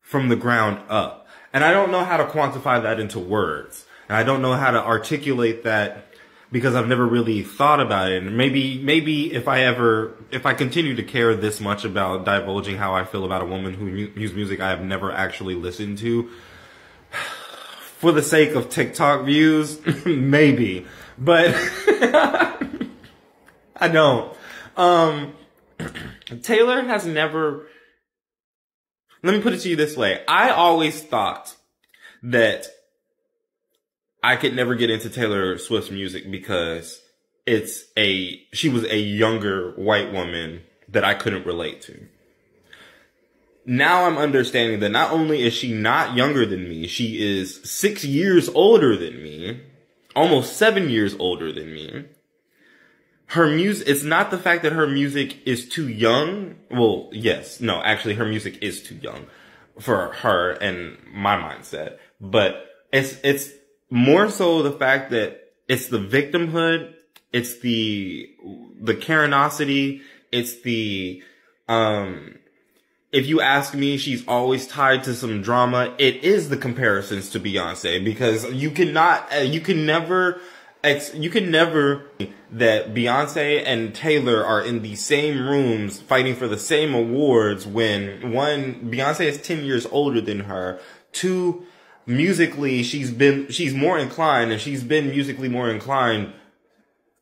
Speaker 22: from the ground up. And I don't know how to quantify that into words. And I don't know how to articulate that because I've never really thought about it. And maybe if I continue to care this much about divulging how I feel about a woman who whose music I have never actually listened to, for the sake of TikTok views, maybe. But I don't. Taylor has never, let me put it to you this way. I always thought that I could never get into Taylor Swift's music because she was a younger white woman that I couldn't relate to. now I'm understanding that not only is she not younger than me, she is 6 years older than me, almost 7 years older than me. Her music, it's not the fact that her music is too young. Well, yes, no, actually her music is too young for her and my mindset. But it's more so the fact that it's the victimhood, it's the Karenosity, it's the, if you ask me, she's always tied to some drama. It is the comparisons to Beyonce, because you can never that Beyonce and Taylor are in the same rooms fighting for the same awards when one, Beyonce is 10 years older than her. Two, musically, she's more inclined, and she's been musically more inclined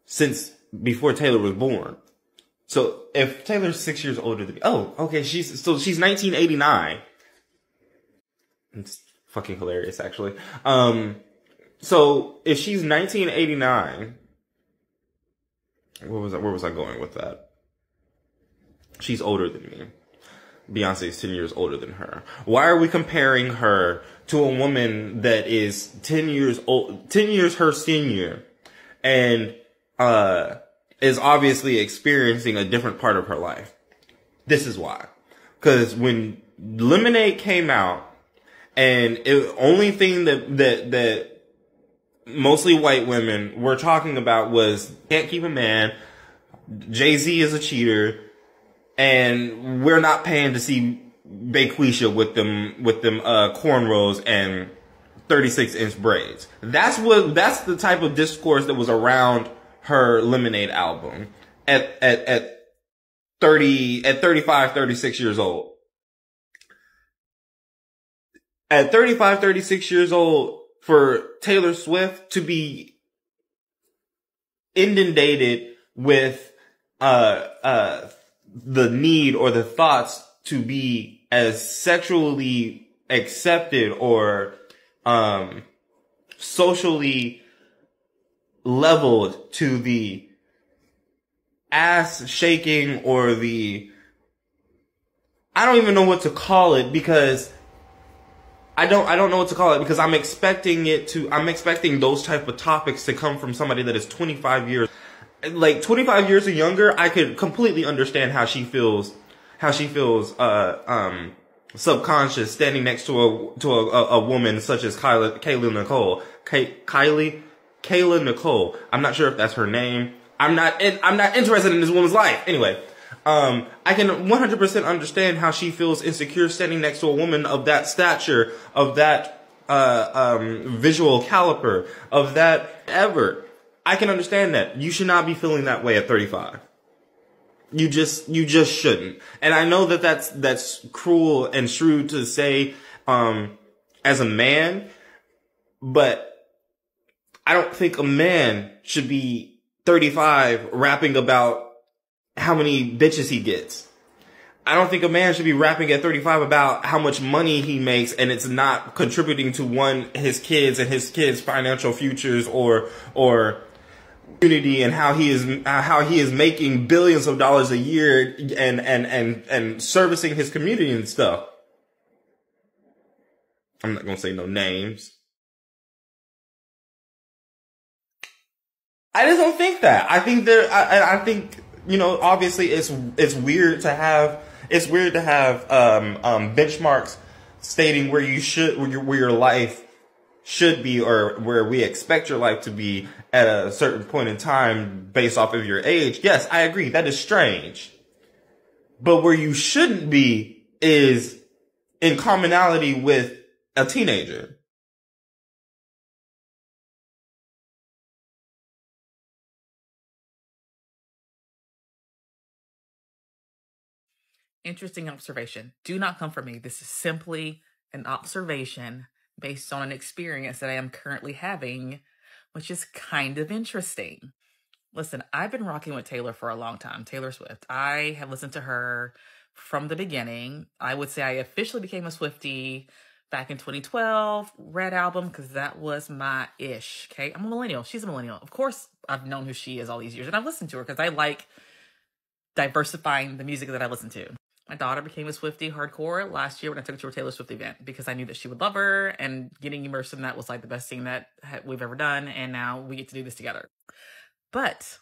Speaker 22: since before Taylor was born. So if Taylor's 6 years older than me, oh, okay, she's 1989. It's fucking hilarious, actually. So if she's 1989, where was I going with that? She's older than me. Beyonce's 10 years older than her. Why are we comparing her to a woman that is 10 years old, 10 years her senior, and is obviously experiencing a different part of her life? This is why. Because when Lemonade came out, and only thing that mostly white women were talking about was can't keep a man, Jay-Z is a cheater, and we're not paying to see Baquisha with them cornrows and 36-inch braids. That's the type of discourse that was around her Lemonade album at 35, 36 years old. At 35, 36 years old, for Taylor Swift to be inundated with the need or the thoughts to be as sexually accepted or socially leveled to the ass shaking or the, I don't even know what to call it, because I don't know what to call it, because I'm expecting those type of topics to come from somebody that is 25 years, like 25 years or younger. I could completely understand how she feels subconscious standing next to a woman such as Kayla Nicole. I'm not sure if that's her name. I'm not interested in this woman's life. Anyway, I can 100% understand how she feels insecure standing next to a woman of that stature, of that visual caliber, of that ever. I can understand that. You should not be feeling that way at 35. You just shouldn't. And I know that that's cruel and shrewd to say as a man, but I don't think a man should be 35 rapping about how many bitches he gets. I don't think a man should be rapping at 35 about how much money he makes and it's not contributing to his kids and his kids' financial futures or community, and how he is making billions of dollars a year and servicing his community and stuff. I'm not gonna say no names. I just don't think that. I think I think, you know, obviously it's weird to have benchmarks stating where your life should be, or where we expect your life to be at a certain point in time based off of your age. Yes, I agree. That is strange. But where you shouldn't be is in commonality with a teenager.
Speaker 3: Interesting observation. Do not come for me. This is simply an observation based on an experience that I am currently having, which is kind of interesting. Listen, I've been rocking with Taylor for a long time, Taylor Swift. I have listened to her from the beginning. I would say I officially became a Swiftie back in 2012, Red Album, because that was my ish, okay? I'm a millennial. She's a millennial. Of course, I've known who she is all these years, and I've listened to her because I like diversifying the music that I listen to. My daughter became a Swiftie hardcore last year when I took her to a Taylor Swift event because I knew that she would love her, and getting immersed in that was like the best thing that we've ever done. And now we get to do this together. But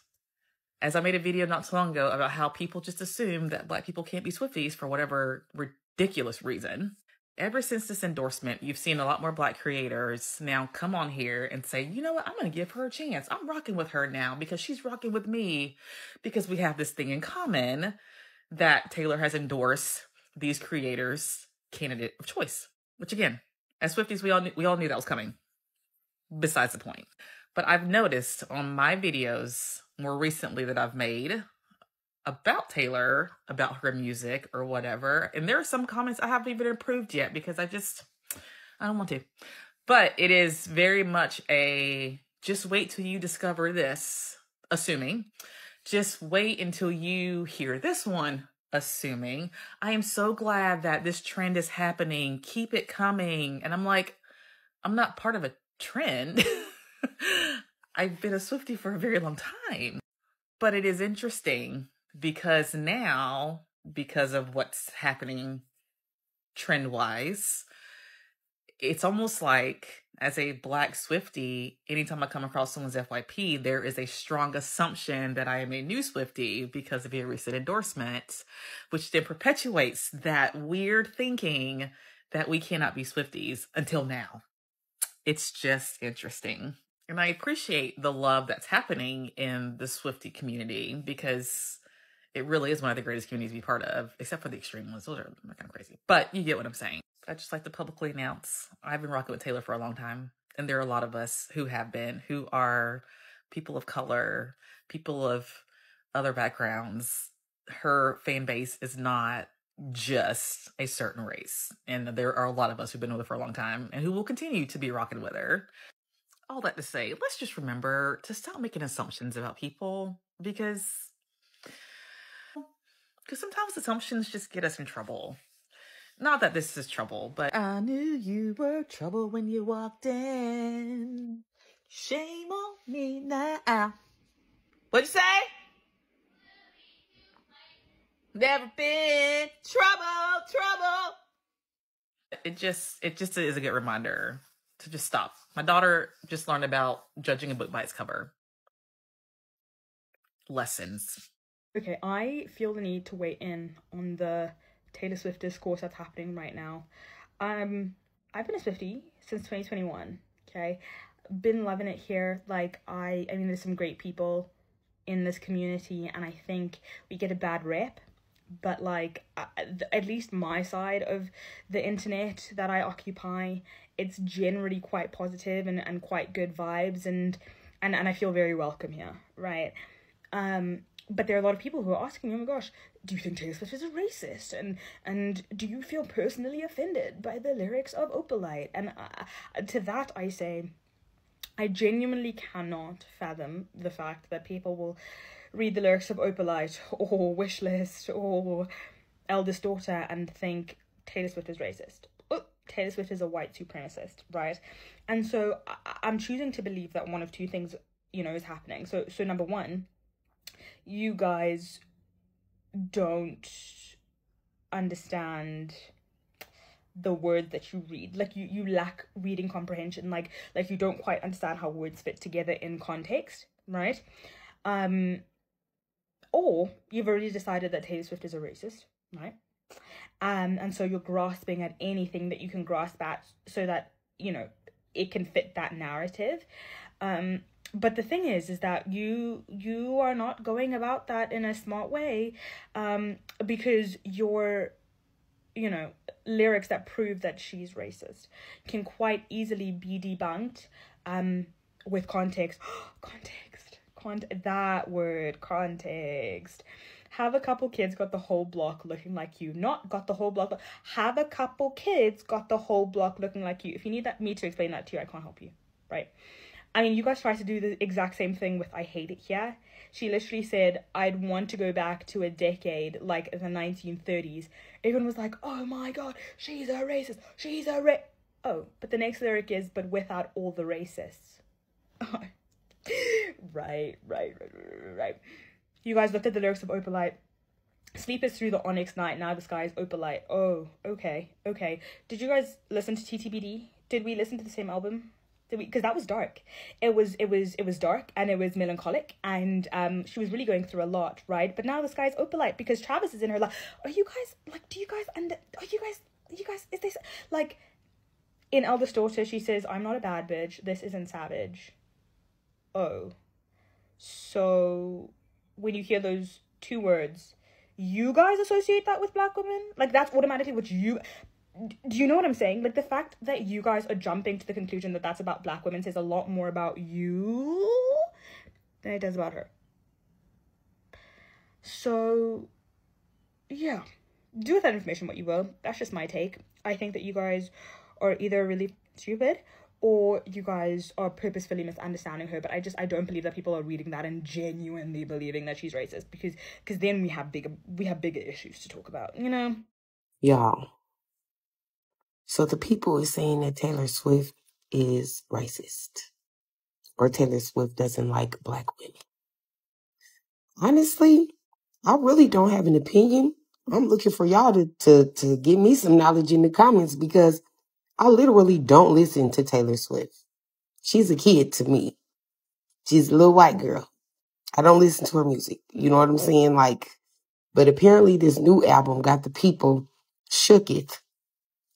Speaker 3: as I made a video not too long ago about how people just assume that Black people can't be Swifties for whatever ridiculous reason, ever since this endorsement, you've seen a lot more Black creators now come on here and say, you know what, I'm going to give her a chance. I'm rocking with her now because she's rocking with me, because we have this thing in common that Taylor has endorsed these creators' candidate of choice. Which again, as Swifties, we all knew that was coming. Besides the point. But I've noticed on my videos more recently that I've made about Taylor, about her music or whatever, and there are some comments I haven't even approved yet because I don't want to. But it is very much a just wait till you discover this, assuming. Just wait until you hear this one, assuming. I am so glad that this trend is happening. Keep it coming. And I'm like, I'm not part of a trend. I've been a Swiftie for a very long time. But it is interesting because now, because of what's happening trend-wise, it's almost like as a Black Swiftie, anytime I come across someone's FYP, there is a strong assumption that I am a new Swiftie because of a recent endorsement, which then perpetuates that weird thinking that we cannot be Swifties until now. It's just interesting. And I appreciate the love that's happening in the Swiftie community because it really is one of the greatest communities to be part of, except for the extreme ones. Those are kind of crazy. But you get what I'm saying. I just like to publicly announce I've been rocking with Taylor for a long time. And there are a lot of us who have been, who are people of color, people of other backgrounds. Her fan base is not just a certain race. And there are a lot of us who've been with her for a long time and who will continue to be rocking with her. All that to say, let's just remember to stop making assumptions about people because sometimes assumptions just get us in trouble. Not that this is trouble, but I knew you were trouble when you walked in. Shame on me now. What'd you say? Never been trouble. It just is a good reminder to just stop. My daughter just learned about judging a book by its cover. Lessons.
Speaker 5: Okay, I feel the need to weigh in on the Taylor Swift discourse that's happening right now. I've been a Swiftie since 2021, okay? Been loving it here. Like, I mean, there's some great people in this community, and I think we get a bad rep. But, like, at least my side of the internet that I occupy, it's generally quite positive and quite good vibes, and I feel very welcome here, right? But there are a lot of people who are asking, oh my gosh, do you think Taylor Swift is a racist? And do you feel personally offended by the lyrics of Opalite? And to that I say, I genuinely cannot fathom the fact that people will read the lyrics of Opalite or Wishlist or Eldest Daughter and think Taylor Swift is racist. Oh, Taylor Swift is a white supremacist, right? And so I'm choosing to believe that one of two things, is happening. So number one, you guys don't understand the words that you read. Like, you lack reading comprehension. Like you don't quite understand how words fit together in context, right? Or you've already decided that Taylor Swift is a racist, right? And so you're grasping at anything that you can grasp at so that, it can fit that narrative. But the thing is that you are not going about that in a smart way, because your, lyrics that prove that she's racist can quite easily be debunked, with context. That word, context. Have a couple kids got the whole block looking like you. Not got the whole block. Have a couple kids got the whole block looking like you. If you need me to explain that to you, I can't help you, right? I mean, you guys try to do the exact same thing with I Hate It Here. She literally said, I'd want to go back to a decade like the 1930s. Everyone was like, oh my god, she's a racist. Oh, but the next lyric is, but without all the racists. Right. You guys looked at the lyrics of Opalite. Sleep is through the onyx night, now the sky is opalite. Oh, okay. Did you guys listen to TTBD? Did we listen to the same album? Did we? Because that was dark. It was dark and it was melancholic, and she was really going through a lot, right? But now the sky is opalite because Travis is in her life. Are you guys like? Do you guys? And are you guys? Is this like? In Eldest Daughter, she says, "I'm not a bad bitch. This isn't savage." Oh, so when you hear those two words, you guys associate that with black women? Like, that's automatically what you... Do you know what I'm saying? Like, the fact that you guys are jumping to the conclusion that that's about black women says a lot more about you than it does about her. So, yeah. Do with that information what you will. That's just my take. I think that you guys are either really stupid or you guys are purposefully misunderstanding her, but I don't believe that people are reading that and genuinely believing that she's racist, because then we have bigger issues to talk about, you know?
Speaker 15: Y'all. So the people is saying that Taylor Swift is racist or Taylor Swift doesn't like black women. Honestly, I really don't have an opinion. I'm looking for y'all to give me some knowledge in the comments, because I literally don't listen to Taylor Swift. She's a kid to me. She's a little white girl. I don't listen to her music. You know what I'm saying? Like, but apparently this new album got the people shook it.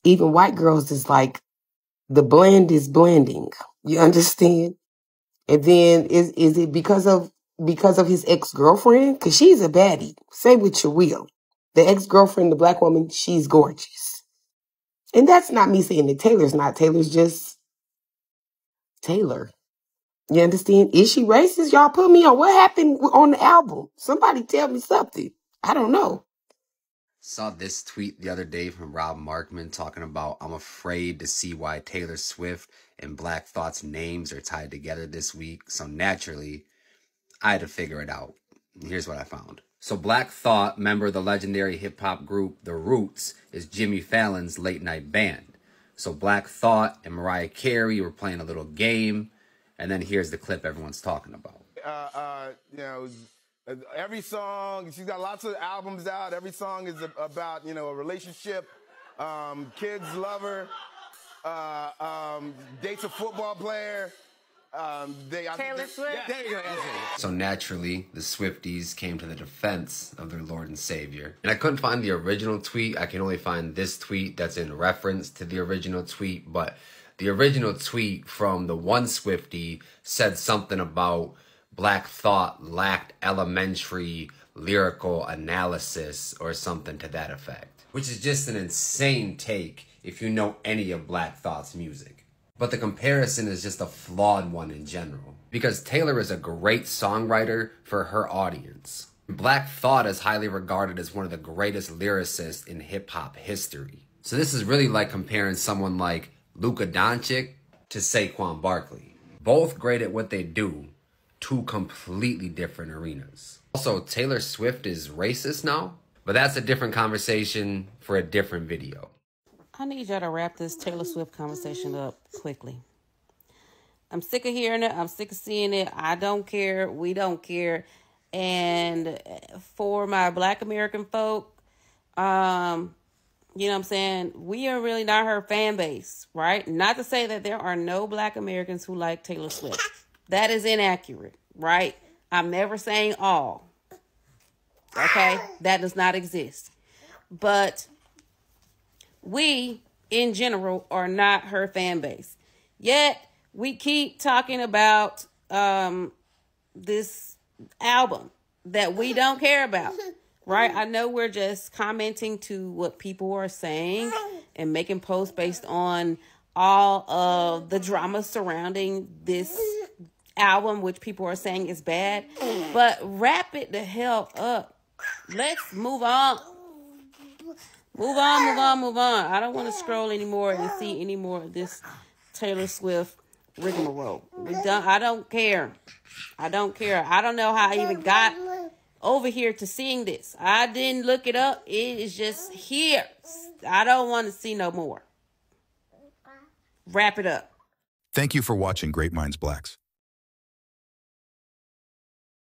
Speaker 15: Even white girls is like, the blend is blending. You understand? And then is it because of his ex-girlfriend? Because she's a baddie. Say what you will. The ex-girlfriend, the black woman, she's gorgeous. And that's not me saying that Taylor's not. Taylor's just Taylor. You understand? Is she racist? Y'all put me on. What happened on the album? Somebody tell me something. I don't know.
Speaker 6: Saw this tweet the other day from Rob Markman talking about, I'm afraid to see why Taylor Swift and Black Thought's names are tied together this week. So naturally, I had to figure it out. Here's what I found. So Black Thought, member of the legendary hip-hop group The Roots, is Jimmy Fallon's late-night band. So Black Thought and Mariah Carey were playing a little game, and then here's the clip everyone's talking about.
Speaker 7: You know, every song, she's got lots of albums out. Every song is about, you know, a relationship. Kids love her. Dates a football player.
Speaker 23: Taylor Swift.
Speaker 7: Yeah, there you go.
Speaker 6: So naturally, the Swifties came to the defense of their Lord and Savior. And I couldn't find the original tweet. I can only find this tweet that's in reference to the original tweet. But the original tweet from the one Swiftie said something about Black Thought lacked elementary lyrical analysis or something to that effect. Which is just an insane take if you know any of Black Thought's music. But the comparison is just a flawed one in general, because Taylor is a great songwriter for her audience. Black Thought is highly regarded as one of the greatest lyricists in hip-hop history. So this is really like comparing someone like Luka Doncic to Saquon Barkley. Both great at what they do, two completely different arenas. Also, Taylor Swift is racist now, but that's a different conversation for a different video.
Speaker 8: I need y'all to wrap this Taylor Swift conversation up quickly. I'm sick of hearing it. I'm sick of seeing it. I don't care. We don't care. And for my Black American folk, you know what I'm saying? We are really not her fan base, right? Not to say that there are no Black Americans who like Taylor Swift. That is inaccurate, right? I'm never saying all. Okay? That does not exist. But we, in general, are not her fan base. Yet, we keep talking about this album that we don't care about, right? I know we're just commenting to what people are saying and making posts based on all of the drama surrounding this album, which people are saying is bad. But wrap it the hell up. Let's move on. Move on. I don't want to scroll anymore and see any more of this Taylor Swift rigmarole. I don't care. I don't know how I even got over here to seeing this. I didn't look it up. It is just here. I don't want to see no more. Wrap it up.
Speaker 24: Thank you for watching Great Minds Blacks.